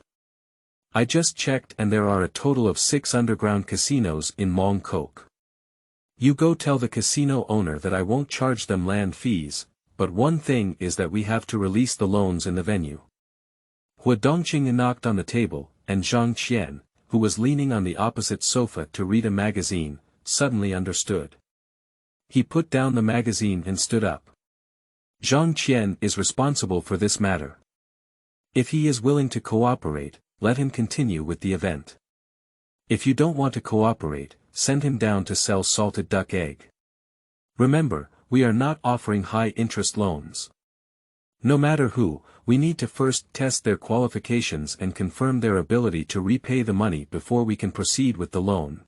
I just checked and there are a total of 6 underground casinos in Mong Kok. You go tell the casino owner that I won't charge them land fees, but one thing is that we have to release the loans in the venue. Huo Dongqing knocked on the table, and Zhang Qian, who was leaning on the opposite sofa to read a magazine, suddenly understood. He put down the magazine and stood up. Zhang Qian is responsible for this matter. If he is willing to cooperate, let him continue with the event. If you don't want to cooperate, send him down to sell salted duck egg. Remember, we are not offering high-interest loans. No matter who, we need to first test their qualifications and confirm their ability to repay the money before we can proceed with the loan.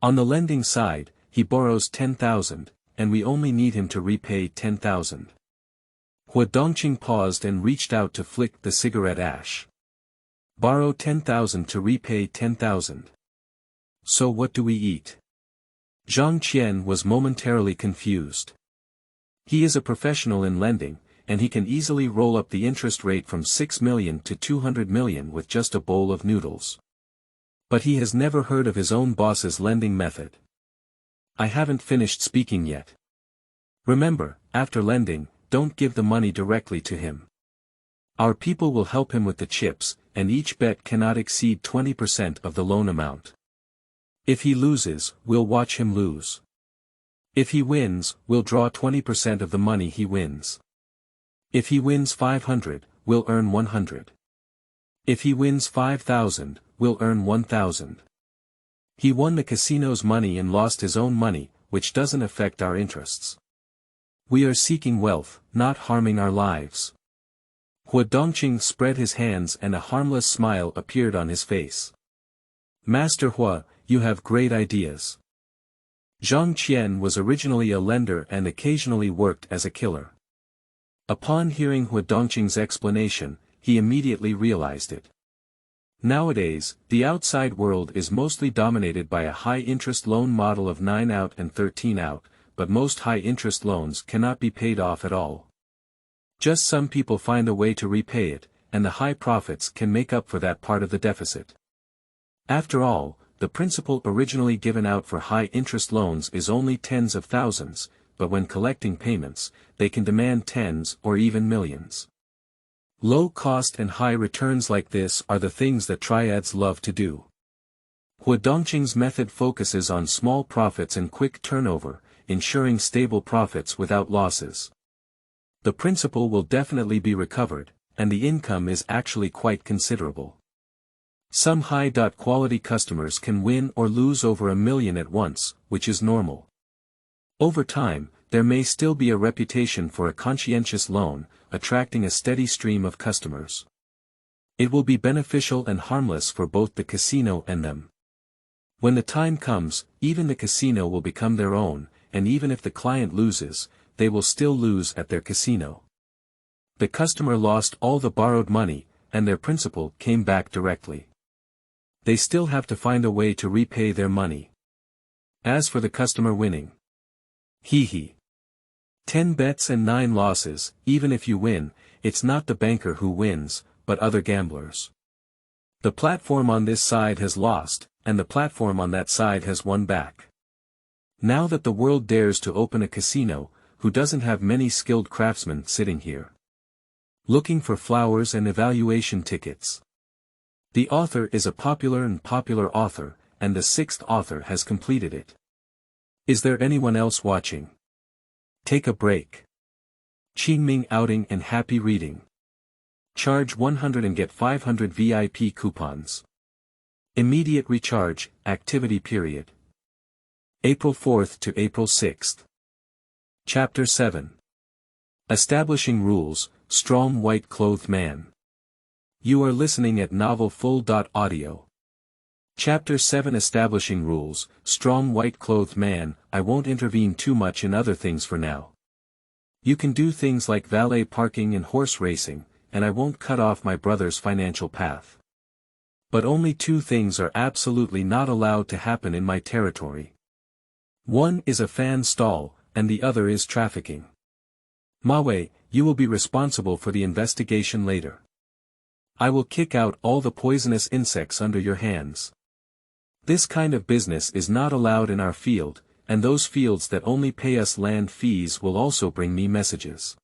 On the lending side, he borrows 10,000, and we only need him to repay 10,000. Huo Dongqing paused and reached out to flick the cigarette ash. Borrow 10,000 to repay 10,000. So what do we eat? Zhang Qian was momentarily confused. He is a professional in lending, and he can easily roll up the interest rate from 6 million to 200 million with just a bowl of noodles. But he has never heard of his own boss's lending method. I haven't finished speaking yet. Remember, after lending, don't give the money directly to him. Our people will help him with the chips, and each bet cannot exceed 20% of the loan amount. If he loses, we'll watch him lose. If he wins, we'll draw 20% of the money he wins. If he wins 500, we'll earn 100. If he wins 5,000, we'll earn 1,000. He won the casino's money and lost his own money, which doesn't affect our interests. We are seeking wealth, not harming our lives. Huo Dongqing spread his hands and a harmless smile appeared on his face. Master Huo, you have great ideas. Zhang Qian was originally a lender and occasionally worked as a killer. Upon hearing Huo Dongqing's explanation, he immediately realized it. Nowadays, the outside world is mostly dominated by a high-interest loan model of 9 out and 13 out, but most high-interest loans cannot be paid off at all. Just some people find a way to repay it, and the high profits can make up for that part of the deficit. After all, the principal originally given out for high-interest loans is only tens of thousands, but when collecting payments, they can demand tens or even millions. Low cost and high returns like this are the things that triads love to do. Huo Dongqing's method focuses on small profits and quick turnover, ensuring stable profits without losses. The principal will definitely be recovered, and the income is actually quite considerable. Some high-quality customers can win or lose over 1 million at once, which is normal. Over time, there may still be a reputation for a conscientious loan, attracting a steady stream of customers. It will be beneficial and harmless for both the casino and them. When the time comes, even the casino will become their own, and even if the client loses, they will still lose at their casino. The customer lost all the borrowed money, and their principal came back directly. They still have to find a way to repay their money. As for the customer winning. Hee. 10 bets and 9 losses, even if you win, it's not the banker who wins, but other gamblers. The platform on this side has lost, and the platform on that side has won back. Now that the world dares to open a casino, who doesn't have many skilled craftsmen sitting here? Looking for flowers and evaluation tickets. The author is a popular author, and the 6th author has completed it. Is there anyone else watching? Take a break. Qingming outing and happy reading. Charge 100 and get 500 VIP coupons. Immediate recharge, activity period. April 4th to April 6th. Chapter 7. Establishing Rules, Strong White-Clothed Man. You are listening at novelfull.audio. Chapter 7 Establishing Rules, Strong White-Clothed Man. I won't intervene too much in other things for now. You can do things like valet parking and horse racing, and I won't cut off my brother's financial path. But only 2 things are absolutely not allowed to happen in my territory. One is a fan stall, and the other is trafficking. Ma Wei, you will be responsible for the investigation later. I will kick out all the poisonous insects under your hands. This kind of business is not allowed in our field, and those fields that only pay us land fees will also bring me messages.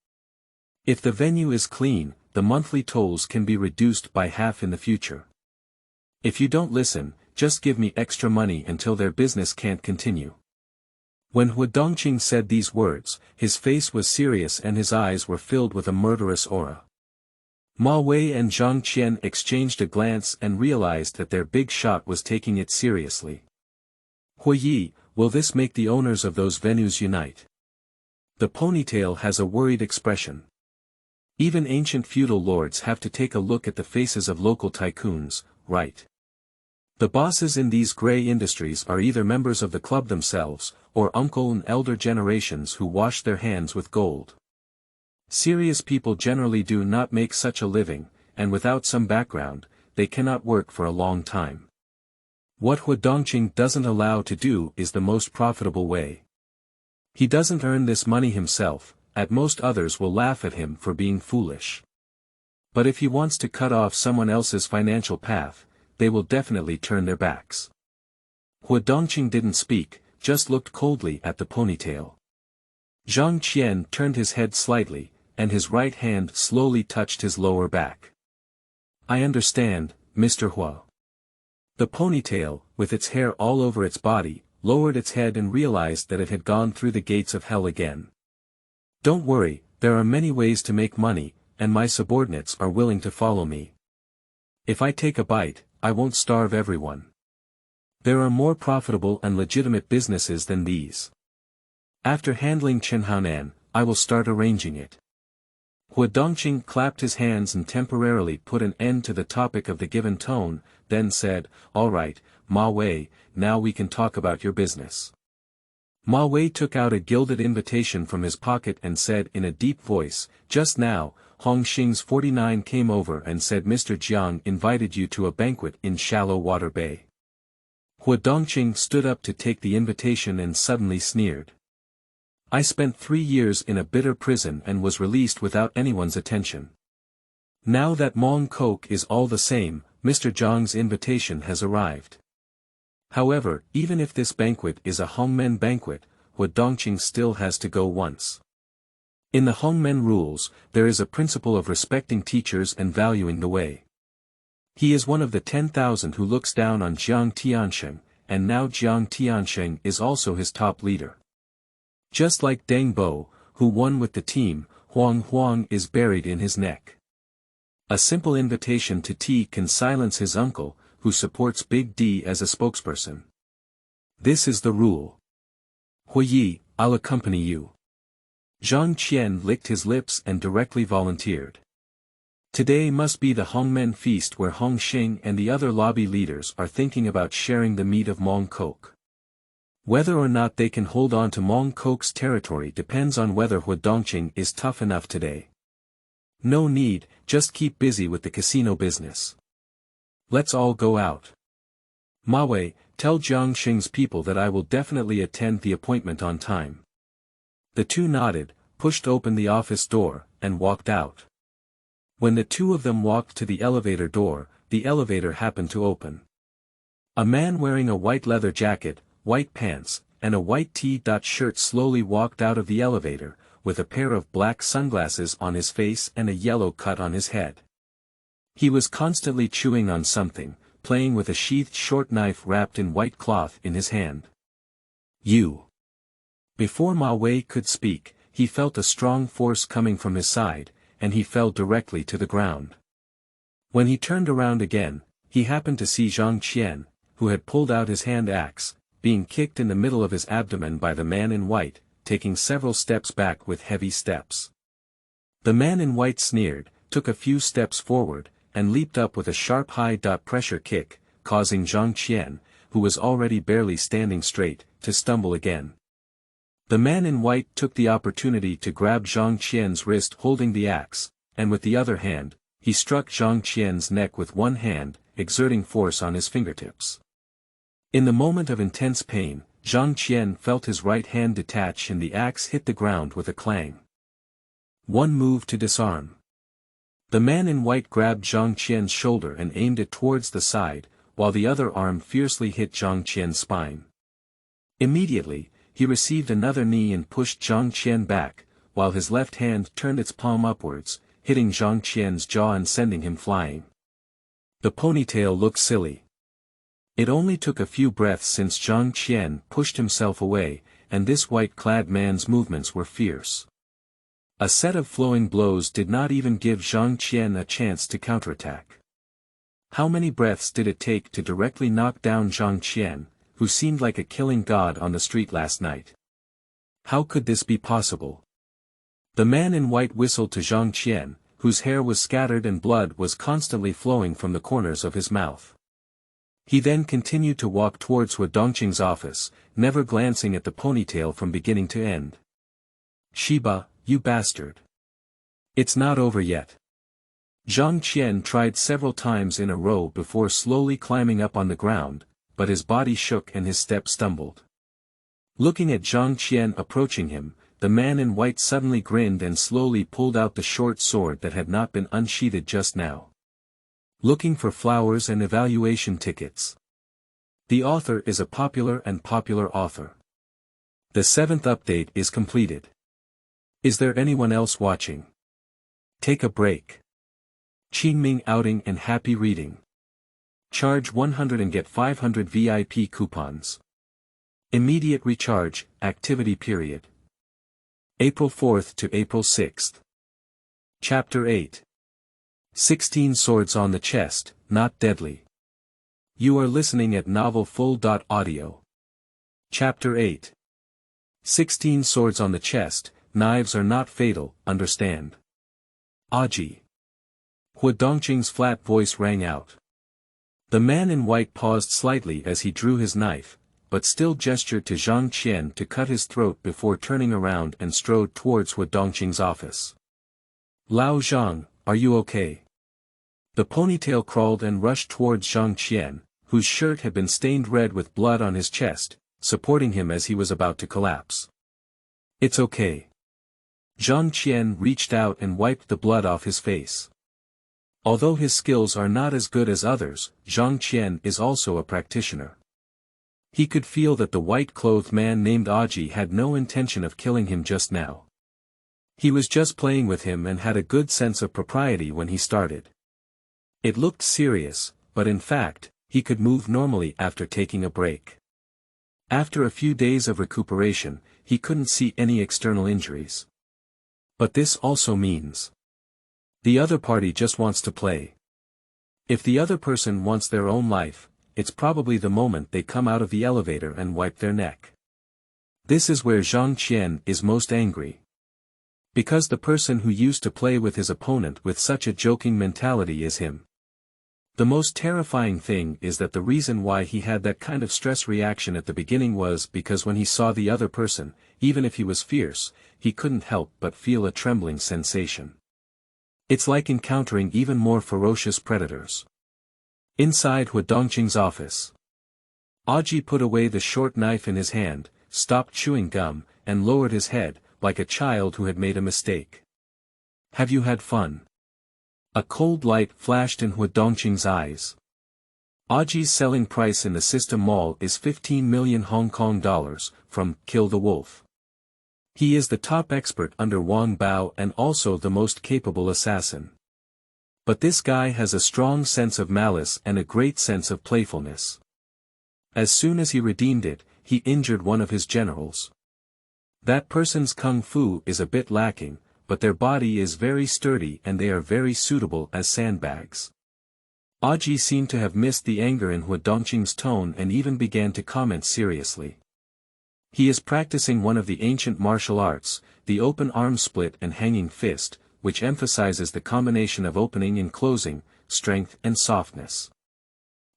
If the venue is clean, the monthly tolls can be reduced by half in the future. If you don't listen, just give me extra money until their business can't continue. When Huo Dongqing said these words, his face was serious and his eyes were filled with a murderous aura. Ma Wei and Zhang Qian exchanged a glance and realized that their big shot was taking it seriously. Huo Ye, will this make the owners of those venues unite? The ponytail has a worried expression. Even ancient feudal lords have to take a look at the faces of local tycoons, right? The bosses in these gray industries are either members of the club themselves, or uncle and elder generations who wash their hands with gold. Serious people generally do not make such a living, and without some background, they cannot work for a long time. What Huo Dongqing doesn't allow to do is the most profitable way. He doesn't earn this money himself, at most others will laugh at him for being foolish. But if he wants to cut off someone else's financial path, they will definitely turn their backs. Huo Dongqing didn't speak, just looked coldly at the ponytail. Jiang Tiansheng turned his head slightly, and his right hand slowly touched his lower back. I understand, Mr. Huo. The ponytail, with its hair all over its body, lowered its head and realized that it had gone through the gates of hell again. Don't worry, there are many ways to make money, and my subordinates are willing to follow me. If I take a bite, I won't starve everyone. There are more profitable and legitimate businesses than these. After handling Chen Haonan, I will start arranging it. Huo Dongqing clapped his hands and temporarily put an end to the topic of the given tone, then said, All right, Ma Wei, now we can talk about your business. Ma Wei took out a gilded invitation from his pocket and said in a deep voice, Just now, Hong Xing's 49 came over and said Mr. Jiang invited you to a banquet in Shallow Water Bay. Huo Dongqing stood up to take the invitation and suddenly sneered. I spent 3 years in a bitter prison and was released without anyone's attention. Now that Mong Coke is all the same, Mr. Jiang's invitation has arrived. However, even if this banquet is a Hongmen banquet, Huo Dongqing still has to go once. In the Hongmen rules, there is a principle of respecting teachers and valuing the way. He is one of the 10,000 who looks down on Jiang Tiansheng, and now Jiang Tiansheng is also his top leader. Just like Deng Bo, who won with the team, Huang is buried in his neck. A simple invitation to tea can silence his uncle, who supports Big D as a spokesperson. This is the rule. Huo Ye, I'll accompany you. Jiang Tiansheng licked his lips and directly volunteered. Today must be the Hongmen feast where Hong Sheng and the other lobby leaders are thinking about sharing the meat of Mong Coke. Whether or not they can hold on to Mong Coke's territory depends on whether Huo Dongqing is tough enough today. No need, just keep busy with the casino business. Let's all go out. Ma Wei, tell Jiang Xing's people that I will definitely attend the appointment on time. The two nodded, pushed open the office door, and walked out. When the two of them walked to the elevator door, the elevator happened to open. A man wearing a white leather jacket, white pants, and a white T-shirt slowly walked out of the elevator, with a pair of black sunglasses on his face and a yellow cut on his head. He was constantly chewing on something, playing with a sheathed short knife wrapped in white cloth in his hand. You. Before Ma Wei could speak, he felt a strong force coming from his side, and he fell directly to the ground. When he turned around again, he happened to see Jiang Tiansheng, who had pulled out his hand axe, being kicked in the middle of his abdomen by the man in white, taking several steps back with heavy steps. The man in white sneered, took a few steps forward, and leaped up with a sharp high-pressure kick, causing Jiang Tiansheng, who was already barely standing straight, to stumble again. The man in white took the opportunity to grab Jiang Tiansheng's wrist holding the axe, and with the other hand, he struck Jiang Tiansheng's neck with one hand, exerting force on his fingertips. In the moment of intense pain, Jiang Tiansheng felt his right hand detach and the axe hit the ground with a clang. One move to disarm. The man in white grabbed Jiang Tiansheng's shoulder and aimed it towards the side, while the other arm fiercely hit Jiang Tiansheng's spine. Immediately, he received another knee and pushed Jiang Tiansheng back, while his left hand turned its palm upwards, hitting Jiang Tiansheng's jaw and sending him flying. The ponytail looked silly. It only took a few breaths since Jiang Tiansheng pushed himself away, and this white-clad man's movements were fierce. A set of flowing blows did not even give Jiang Tiansheng a chance to counterattack. How many breaths did it take to directly knock down Jiang Tiansheng, who seemed like a killing god on the street last night? How could this be possible? The man in white whistled to Jiang Tiansheng, whose hair was scattered and blood was constantly flowing from the corners of his mouth. He then continued to walk towards Huo Dongqing's office, never glancing at the ponytail from beginning to end. Shiba, you bastard. It's not over yet. Jiang Tiansheng tried several times in a row before slowly climbing up on the ground, but his body shook and his step stumbled. Looking at Jiang Tiansheng approaching him, the man in white suddenly grinned and slowly pulled out the short sword that had not been unsheathed just now. Looking for flowers and evaluation tickets. The author is a popular author. The 7th update is completed. Is there anyone else watching? Take a break. Qingming outing and happy reading. Charge 100 and get 500 VIP coupons. Immediate recharge, activity period. April 4th to April 6th. Chapter 8. 16 Swords on the Chest, Not Deadly. You are listening at novelfull.audio. Chapter 8. 16 Swords on the Chest, Knives are not fatal, understand. Aji. Huo Dongqing's flat voice rang out. The man in white paused slightly as he drew his knife, but still gestured to Zhang Qian to cut his throat before turning around and strode towards Huo Dongqing's office. Lao Zhang, are you okay? The ponytail crawled and rushed towards Zhang Qian, whose shirt had been stained red with blood on his chest, supporting him as he was about to collapse. It's okay. Zhang Qian reached out and wiped the blood off his face. Although his skills are not as good as others, Zhang Qian is also a practitioner. He could feel that the white-clothed man named Aji had no intention of killing him just now. He was just playing with him and had a good sense of propriety when he started. It looked serious, but in fact, he could move normally after taking a break. After a few days of recuperation, he couldn't see any external injuries. But this also means the other party just wants to play. If the other person wants their own life, it's probably the moment they come out of the elevator and wipe their neck. This is where Zhang Qian is most angry. Because the person who used to play with his opponent with such a joking mentality is him. The most terrifying thing is that the reason why he had that kind of stress reaction at the beginning was because when he saw the other person, even if he was fierce, he couldn't help but feel a trembling sensation. It's like encountering even more ferocious predators. Inside Huo Dongqing's office, Aji put away the short knife in his hand, stopped chewing gum, and lowered his head, like a child who had made a mistake. Have you had fun? A cold light flashed in Huo Dongqing's eyes. Aji's selling price in the System Mall is 15 million Hong Kong dollars, from Kill the Wolf. He is the top expert under Wang Bao and also the most capable assassin. But this guy has a strong sense of malice and a great sense of playfulness. As soon as he redeemed it, he injured one of his generals. That person's kung fu is a bit lacking, but their body is very sturdy and they are very suitable as sandbags. Aji seemed to have missed the anger in Huo Dongqing's tone and even began to comment seriously. He is practicing one of the ancient martial arts, the open arm split and hanging fist, which emphasizes the combination of opening and closing, strength and softness.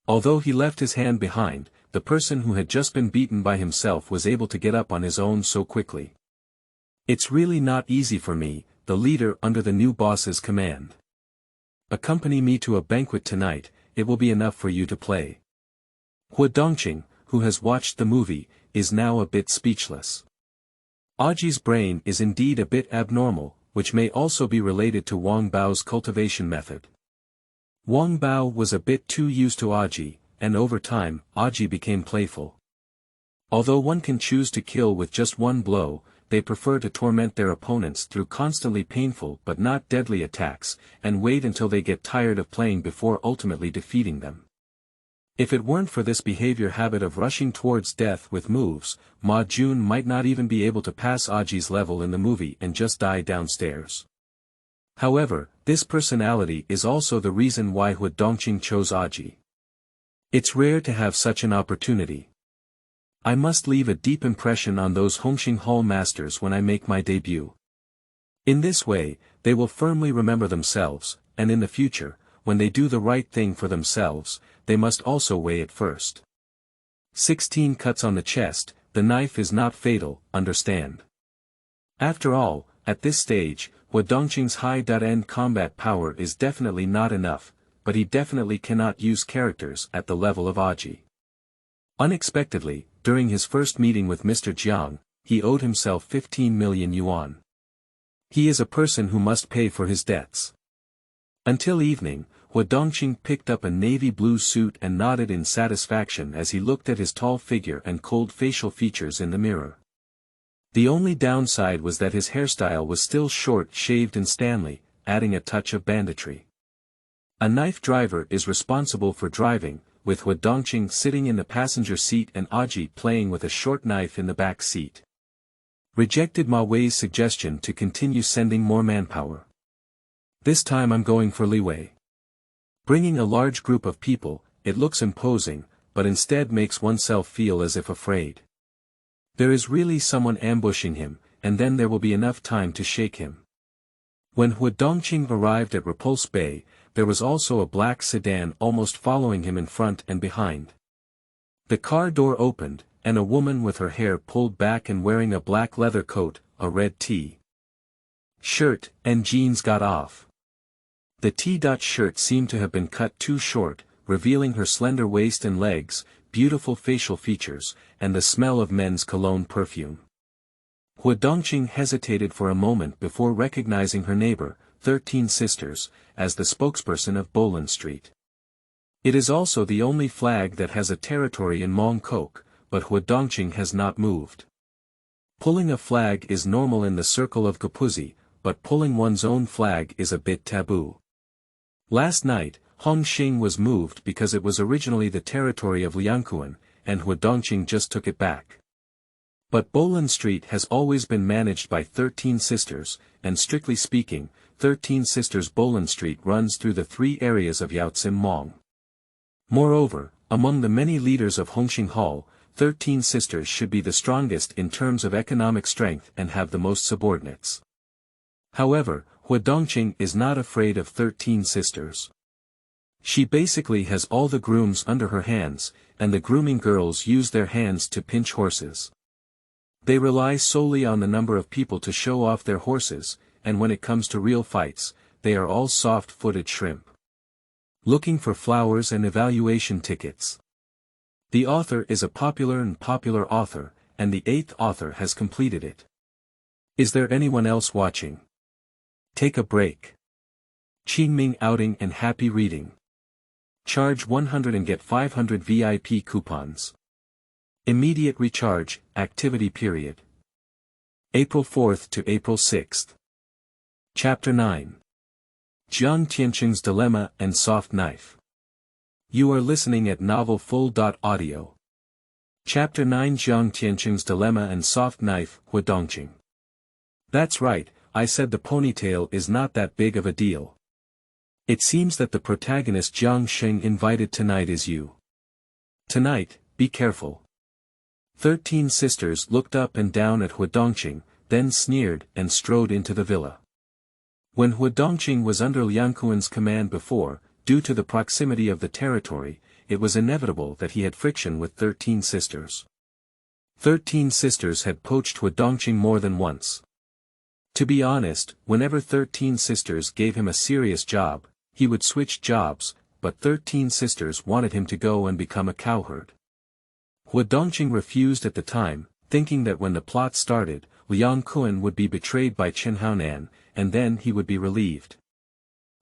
Although he left his hand behind, the person who had just been beaten by himself was able to get up on his own so quickly. It's really not easy for me, the leader under the new boss's command. Accompany me to a banquet tonight, it will be enough for you to play. Huo Dongqing, who has watched the movie, is now a bit speechless. Aji's brain is indeed a bit abnormal, which may also be related to Wang Bao's cultivation method. Wang Bao was a bit too used to Aji, and over time, Aji became playful. Although one can choose to kill with just one blow, they prefer to torment their opponents through constantly painful but not deadly attacks, and wait until they get tired of playing before ultimately defeating them. If it weren't for this behavior habit of rushing towards death with moves, Ma Jun might not even be able to pass Aji's level in the movie and just die downstairs. However, this personality is also the reason why Huo Dongqing chose Aji. It's rare to have such an opportunity. I must leave a deep impression on those Hongxing Hall masters when I make my debut. In this way, they will firmly remember themselves, and in the future, when they do the right thing for themselves, they must also weigh it first. 16 cuts on the chest, the knife is not fatal, understand. After all, at this stage, Huo Dongqing's high-end combat power is definitely not enough, but he definitely cannot use characters at the level of Aji. Unexpectedly, during his first meeting with Mr. Jiang, he owed himself 15 million yuan. He is a person who must pay for his debts. Until evening, Huo Dongqing picked up a navy blue suit and nodded in satisfaction as he looked at his tall figure and cold facial features in the mirror. The only downside was that his hairstyle was still short-shaved and Stanley, adding a touch of banditry. A knife driver is responsible for driving, with Huo Dongqing sitting in the passenger seat and Aji playing with a short knife in the back seat. Rejected Ma Wei's suggestion to continue sending more manpower. This time I'm going for Li Wei. Bringing a large group of people, it looks imposing, but instead makes oneself feel as if afraid. There is really someone ambushing him, and then there will be enough time to shake him. When Huo Dongqing arrived at Repulse Bay, there was also a black sedan almost following him in front and behind. The car door opened, and a woman with her hair pulled back and wearing a black leather coat, a red T-shirt, and jeans got off. The T-shirt seemed to have been cut too short, revealing her slender waist and legs, beautiful facial features, and the smell of men's cologne perfume. Huo Dongqing hesitated for a moment before recognizing her neighbor, 13 Sisters, as the spokesperson of Boland Street. It is also the only flag that has a territory in Mong, but Huo Dongqing has not moved. Pulling a flag is normal in the circle of Gapuzi, but pulling one's own flag is a bit taboo. Last night, Huo Sheng was moved because it was originally the territory of Liang Kun, and Huo Dongqing just took it back. But Boland Street has always been managed by 13 Sisters, and strictly speaking, 13 Sisters Boland Street runs through the 3 areas of Yaotsin Mong. Moreover, among the many leaders of Hongxing Hall, 13 Sisters should be the strongest in terms of economic strength and have the most subordinates. However, Huo Dongqing is not afraid of 13 Sisters. She basically has all the grooms under her hands, and the grooming girls use their hands to pinch horses. They rely solely on the number of people to show off their horses, and when it comes to real fights, they are all soft-footed shrimp. Looking for flowers and evaluation tickets. The author is a popular author, and the 8th author has completed it. Is there anyone else watching? Take a break. Qingming outing and happy reading. Charge 100 and get 500 VIP coupons. Immediate recharge, activity period. April 4th to April 6th. Chapter 9. Jiang Tiansheng's Dilemma and Soft Knife. You are listening at novelfull.audio. Chapter 9 Jiang Tiansheng's Dilemma and Soft Knife, Huo Dongqing. That's right, I said the ponytail is not that big of a deal. It seems that the protagonist Jiang Sheng invited tonight is you. Tonight, be careful. 13 Sisters looked up and down at Huo Dongqing, then sneered and strode into the villa. When Huo Dongqing was under Liang Kun's command before, due to the proximity of the territory, it was inevitable that he had friction with 13 Sisters. 13 Sisters had poached Huo Dongqing more than once. To be honest, whenever 13 Sisters gave him a serious job, he would switch jobs, but 13 Sisters wanted him to go and become a cowherd. Huo Dongqing refused at the time, thinking that when the plot started, Liang Kun would be betrayed by Chen Haonan, and then he would be relieved.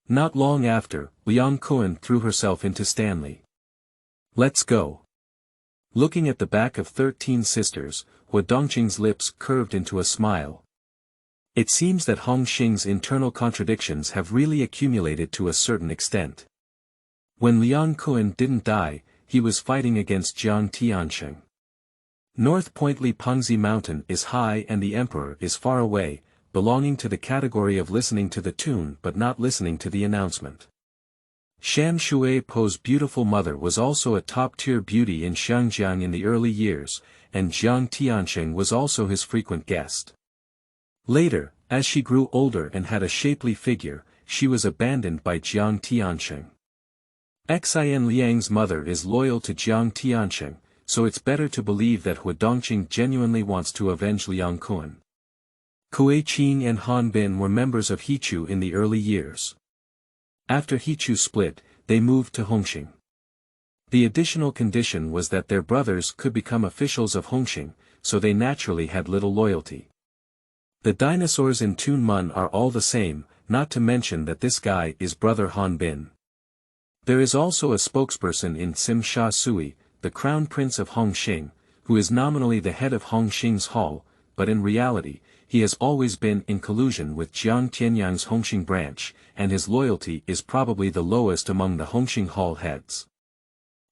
Not long after, Liang Kun threw herself into Stanley. Let's go. Looking at the back of 13 Sisters, Huo Dongqing's lips curved into a smile. It seems that Hong Xing's internal contradictions have really accumulated to a certain extent. When Liang Kun didn't die, he was fighting against Jiang Tiansheng. North Point Li Pengzi Mountain is high and the emperor is far away, belonging to the category of listening to the tune but not listening to the announcement. Shan Shui Po's beautiful mother was also a top-tier beauty in Xiangjiang in the early years, and Jiang Tiansheng was also his frequent guest. Later, as she grew older and had a shapely figure, she was abandoned by Jiang Tiansheng. Xin Liang's mother is loyal to Jiang Tiansheng, so it's better to believe that Huo Dongqing genuinely wants to avenge Liang Kun. Kuei Qing and Han Bin were members of Hichu in the early years. After Hichu split, they moved to Hongxing. The additional condition was that their brothers could become officials of Hongxing, so they naturally had little loyalty. The dinosaurs in Tunmun are all the same, not to mention that this guy is brother Han Bin. There is also a spokesperson in Sim Sha Sui, the crown prince of Hongxing, who is nominally the head of Hongxing's hall, but in reality, he has always been in collusion with Jiang Tiansheng's Hongxing branch, and his loyalty is probably the lowest among the Hongxing hall heads.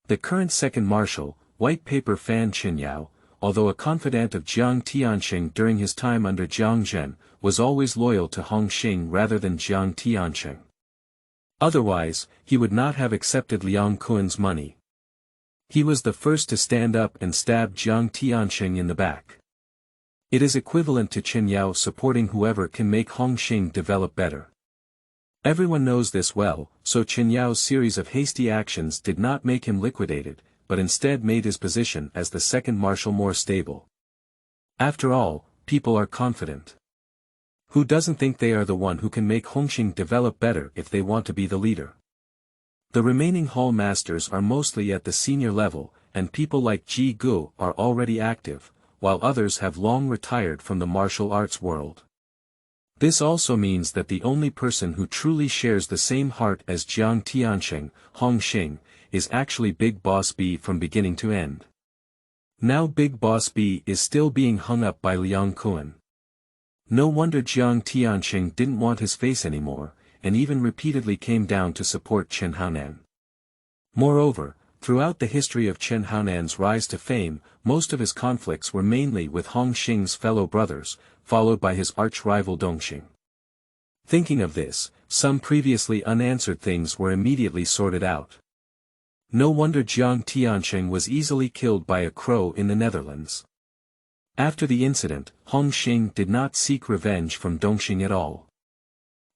The current second marshal, white paper fan Qin Yao, although a confidant of Jiang Tiansheng during his time under Jiang Zhen, was always loyal to Hongxing rather than Jiang Tiansheng. Otherwise, he would not have accepted Liang Kun's money. He was the first to stand up and stab Jiang Tiansheng in the back. It is equivalent to Qin Yao supporting whoever can make Hongxing develop better. Everyone knows this well, so Qin Yao's series of hasty actions did not make him liquidated, but instead made his position as the second marshal more stable. After all, people are confident. Who doesn't think they are the one who can make Hongxing develop better if they want to be the leader? The remaining hall masters are mostly at the senior level, and people like Ji Gu are already active, while others have long retired from the martial arts world. This also means that the only person who truly shares the same heart as Jiang Tiansheng, Hongxing, is actually Big Boss B from beginning to end. Now Big Boss B is still being hung up by Liang Kun. No wonder Jiang Tiansheng didn't want his face anymore, and even repeatedly came down to support Chen Haonan. Moreover, throughout the history of Chen Haonan's rise to fame, most of his conflicts were mainly with Hongxing's fellow brothers, followed by his arch-rival Dongqing. Thinking of this, some previously unanswered things were immediately sorted out. No wonder Jiang Tiansheng was easily killed by a crow in the Netherlands. After the incident, Hongxing did not seek revenge from Dongqing at all.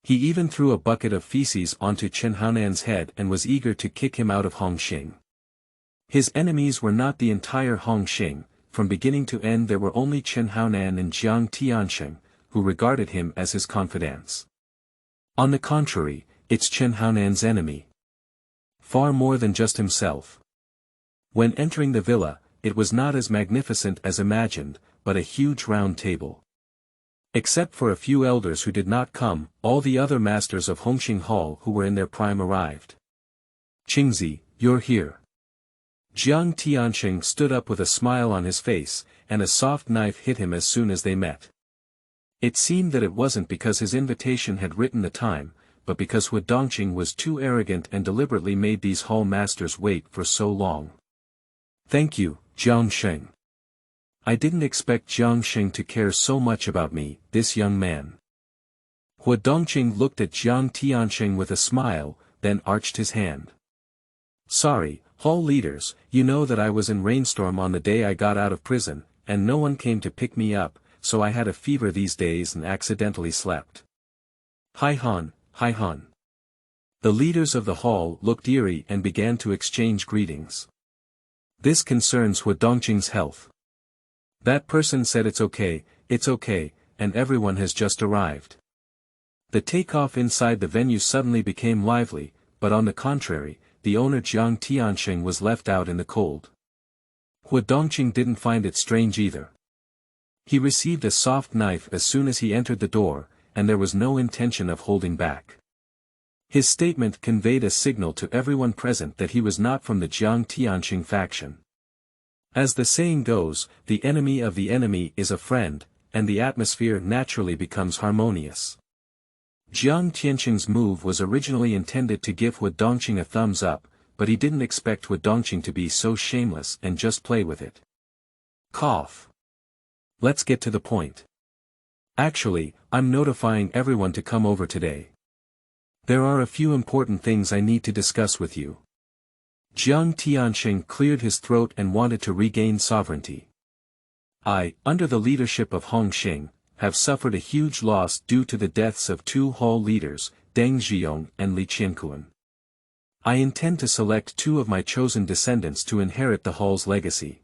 He even threw a bucket of feces onto Chen Haonan's head and was eager to kick him out of Hongxing. His enemies were not the entire Hongxing, from beginning to end there were only Chen Haonan and Jiang Tiansheng, who regarded him as his confidants. On the contrary, it's Chen Haonan's enemy. Far more than just himself. When entering the villa, it was not as magnificent as imagined, but a huge round table. Except for a few elders who did not come, all the other masters of Hongxing Hall who were in their prime arrived. Qingzi, you're here. Jiang Tiansheng stood up with a smile on his face, and a soft knife hit him as soon as they met. It seemed that it wasn't because his invitation had written the time, but because Huo Dongqing was too arrogant and deliberately made these hall masters wait for so long. Thank you, Jiang Sheng. I didn't expect Jiang Sheng to care so much about me, this young man. Huo Dongqing looked at Jiang Tiansheng with a smile, then arched his hand. Sorry, hall leaders, you know that I was in rainstorm on the day I got out of prison, and no one came to pick me up, so I had a fever these days and accidentally slept. Hi Han, hi Han. The leaders of the hall looked eerie and began to exchange greetings. This concerns Huo Dongqing's health. That person said it's okay, and everyone has just arrived. The takeoff inside the venue suddenly became lively, but on the contrary, the owner Jiang Tiansheng was left out in the cold. Huo Dongqing didn't find it strange either. He received a soft knife as soon as he entered the door, and there was no intention of holding back. His statement conveyed a signal to everyone present that he was not from the Jiang Tiansheng faction. As the saying goes, the enemy of the enemy is a friend, and the atmosphere naturally becomes harmonious. Jiang Tiansheng's move was originally intended to give Huo Dongqing a thumbs up, but he didn't expect Huo Dongqing to be so shameless and just play with it. Cough. Let's get to the point. Actually, I'm notifying everyone to come over today. There are a few important things I need to discuss with you. Jiang Tiansheng cleared his throat and wanted to regain sovereignty. I, under the leadership of Hongxing, have suffered a huge loss due to the deaths of two hall leaders, Deng Zhiyong and Li Qiankun. I intend to select two of my chosen descendants to inherit the hall's legacy.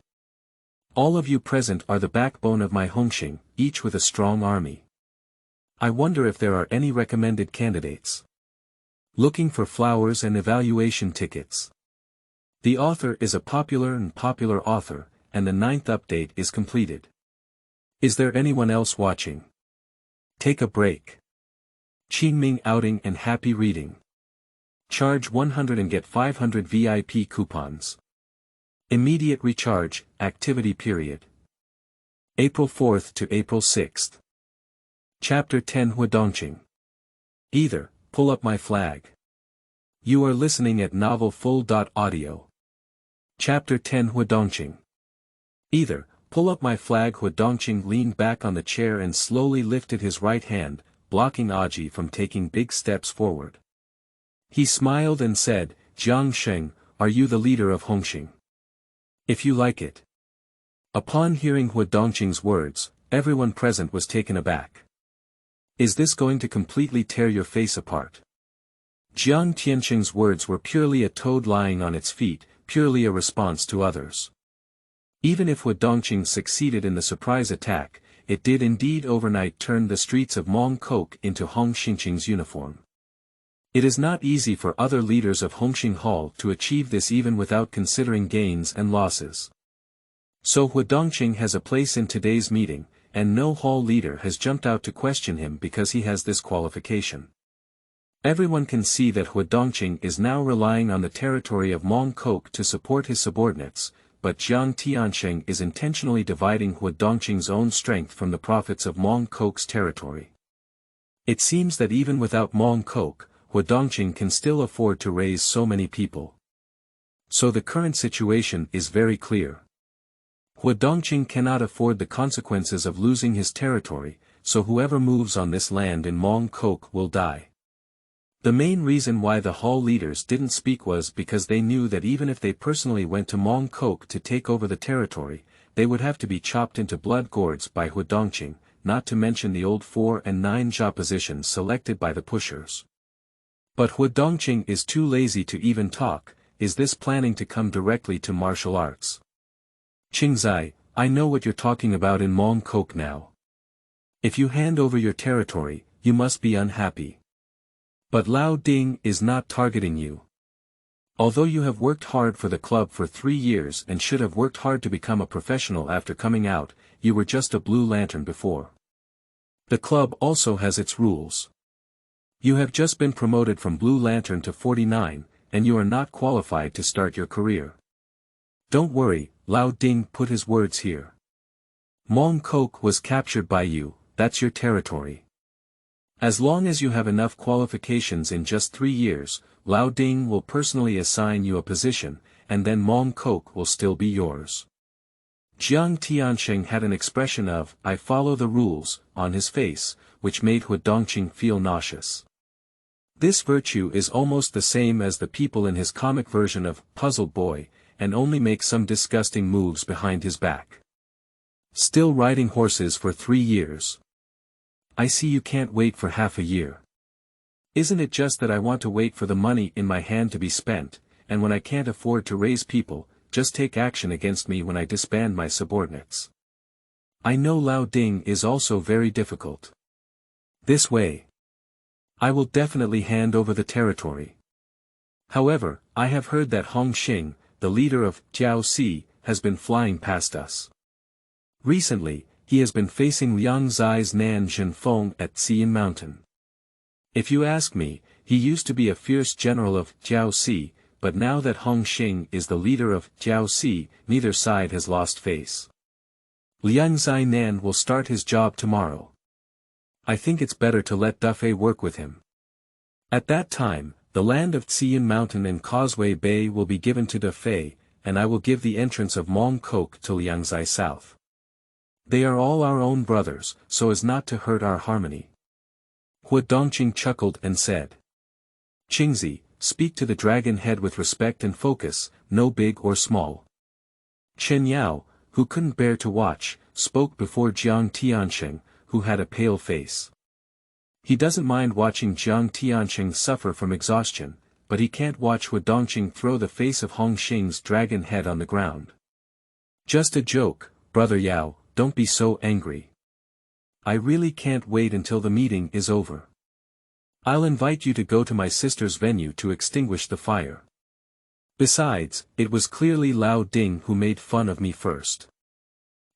All of you present are the backbone of my Hongxing, each with a strong army. I wonder if there are any recommended candidates. Looking for flowers and evaluation tickets. The author is a popular author, and the 9th update is completed. Is there anyone else watching? Take a break. Qingming outing and happy reading. Charge 100 and get 500 VIP coupons. Immediate recharge, activity period. April 4th to April 6th. Chapter 10 Huo Dongqing. Either, pull up my flag. You are listening at novel full.audio. Chapter 10 Huo Dongqing. Either, pull up my flag. Huo Dongqing leaned back on the chair and slowly lifted his right hand, blocking Aji from taking big steps forward. He smiled and said, Jiang Tiansheng, are you the leader of Hongxing? If you like it. Upon hearing Huo Dongqing's words, everyone present was taken aback. Is this going to completely tear your face apart? Jiang Tiansheng's words were purely a toad lying on its feet, purely a response to others. Even if Huo Dongqing succeeded in the surprise attack, it did indeed overnight turn the streets of Mong into Hong Xingqing's uniform. It is not easy for other leaders of Hongxing Hall to achieve this even without considering gains and losses. So Huo Dongqing has a place in today's meeting, and no hall leader has jumped out to question him because he has this qualification. Everyone can see that Huo Dongqing is now relying on the territory of Mong to support his subordinates, but Jiang Tiansheng is intentionally dividing Huo Dongqing's own strength from the profits of Mong territory. It seems that even without Mong Huo Dongqing can still afford to raise so many people. So the current situation is very clear. Huo Dongqing cannot afford the consequences of losing his territory, so whoever moves on this land in Mong will die. The main reason why the hall leaders didn't speak was because they knew that even if they personally went to Mong to take over the territory, they would have to be chopped into blood gourds by Huo Dongqing, not to mention the old 4 and 9 Jia positions selected by the pushers. But Huo Dongqing is too lazy to even talk. Is this planning to come directly to martial arts? Qingzai, I know what you're talking about in Mong now. If you hand over your territory, you must be unhappy. But Lao Ding is not targeting you. Although you have worked hard for the club for 3 years and should have worked hard to become a professional after coming out, you were just a blue lantern before. The club also has its rules. You have just been promoted from Blue Lantern to 49, and you are not qualified to start your career. Don't worry, Lao Ding put his words here. Mong was captured by you, that's your territory. As long as you have enough qualifications in just 3 years, Lao Ding will personally assign you a position, and then Mong will still be yours. Jiang Tiansheng had an expression of, I follow the rules, on his face, which made Huo Dongqing feel nauseous. This virtue is almost the same as the people in his comic version of Puzzle Boy, and only makes some disgusting moves behind his back. Still riding horses for 3 years. I see you can't wait for half a year. Isn't it just that I want to wait for the money in my hand to be spent, and when I can't afford to raise people, just take action against me when I disband my subordinates? I know Lao Ding is also very difficult. This way. I will definitely hand over the territory. However, I have heard that Hong Xing, the leader of Jiaoxi, has been flying past us. Recently, he has been facing Liang Zai's Nan Zhenfeng at Xian Mountain. If you ask me, he used to be a fierce general of Jiaoxi, but now that Hong Xing is the leader of Jiaoxi, neither side has lost face. Liang Zai Nan will start his job tomorrow. I think it's better to let Dufei work with him. At that time, the land of Xian Mountain and Causeway Bay will be given to Dufei, and I will give the entrance of Mong to Liangzai South. They are all our own brothers, so as not to hurt our harmony. Huo Dongqing chuckled and said. Qingzi, speak to the dragon head with respect and focus, no big or small. Chen Yao, who couldn't bear to watch, spoke before Jiang Tiansheng, who had a pale face. He doesn't mind watching Jiang Tiansheng suffer from exhaustion, but he can't watch Huo Dongqing throw the face of Hong Xing's dragon head on the ground. Just a joke, Brother Yao, don't be so angry. I really can't wait until the meeting is over. I'll invite you to go to my sister's venue to extinguish the fire. Besides, it was clearly Lao Ding who made fun of me first.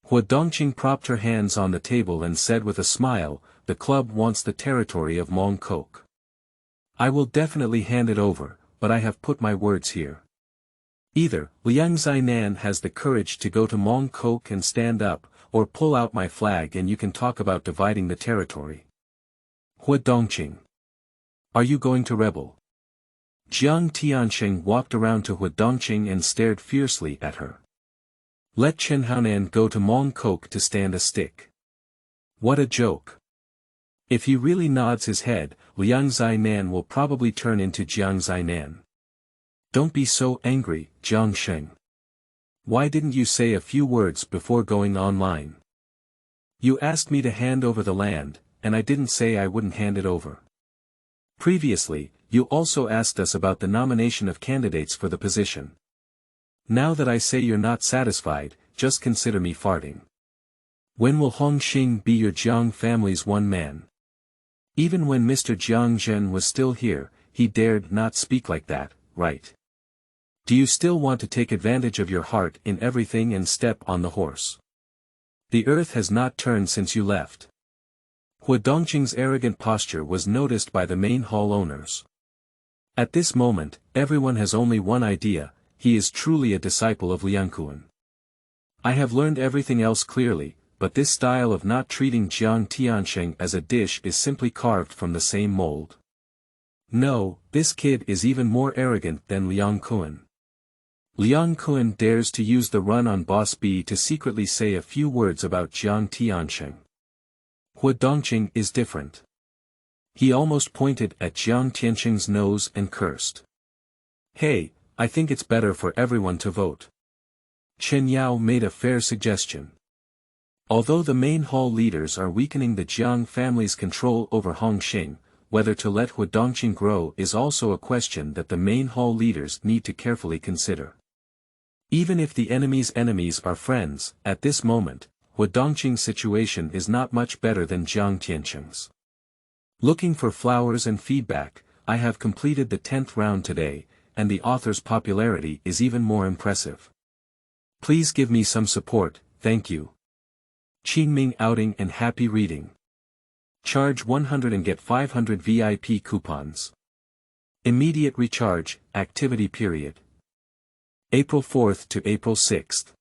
Huo Dongqing propped her hands on the table and said with a smile, the club wants the territory of Mong Kok. I will definitely hand it over, but I have put my words here. Either Liang Zinan has the courage to go to Mong Kok and stand up, or pull out my flag and you can talk about dividing the territory. Huo Dongqing. Are you going to rebel? Jiang Tiansheng walked around to Huo Dongqing and stared fiercely at her. Let Chen Haonan go to Mong Kok to stand a stick. What a joke. If he really nods his head, Liang Zinan will probably turn into Jiang Zinan. Don't be so angry, Jiang Sheng. Why didn't you say a few words before going online? You asked me to hand over the land, and I didn't say I wouldn't hand it over. Previously, you also asked us about the nomination of candidates for the position. Now that I say you're not satisfied, just consider me farting. When will Hongxing be your Jiang family's one man? Even when Mr. Jiang Zhen was still here, he dared not speak like that, right? Do you still want to take advantage of your heart in everything and step on the horse? The earth has not turned since you left. Huo Dongqing's arrogant posture was noticed by the main hall owners. At this moment, everyone has only one idea: he is truly a disciple of Liang Kun. I have learned everything else clearly, but this style of not treating Jiang Tiansheng as a dish is simply carved from the same mold. No, this kid is even more arrogant than Liang Kun. Liang Kun dares to use the run on Boss B to secretly say a few words about Jiang Tiansheng. Huo Dongqing is different. He almost pointed at Jiang Tiansheng's nose and cursed. Hey, I think it's better for everyone to vote. Chen Yao made a fair suggestion. Although the main hall leaders are weakening the Jiang family's control over Hongxing, whether to let Huo Dongqing grow is also a question that the main hall leaders need to carefully consider. Even if the enemy's enemies are friends, at this moment, Huo Dongqing's situation is not much better than Jiang Tiansheng's. Looking for flowers and feedback, I have completed the 10th round today, and the author's popularity is even more impressive. Please give me some support, thank you. Qingming outing and happy reading. Charge 100 and get 500 VIP coupons. Immediate recharge, activity period. April 4th to April 6th.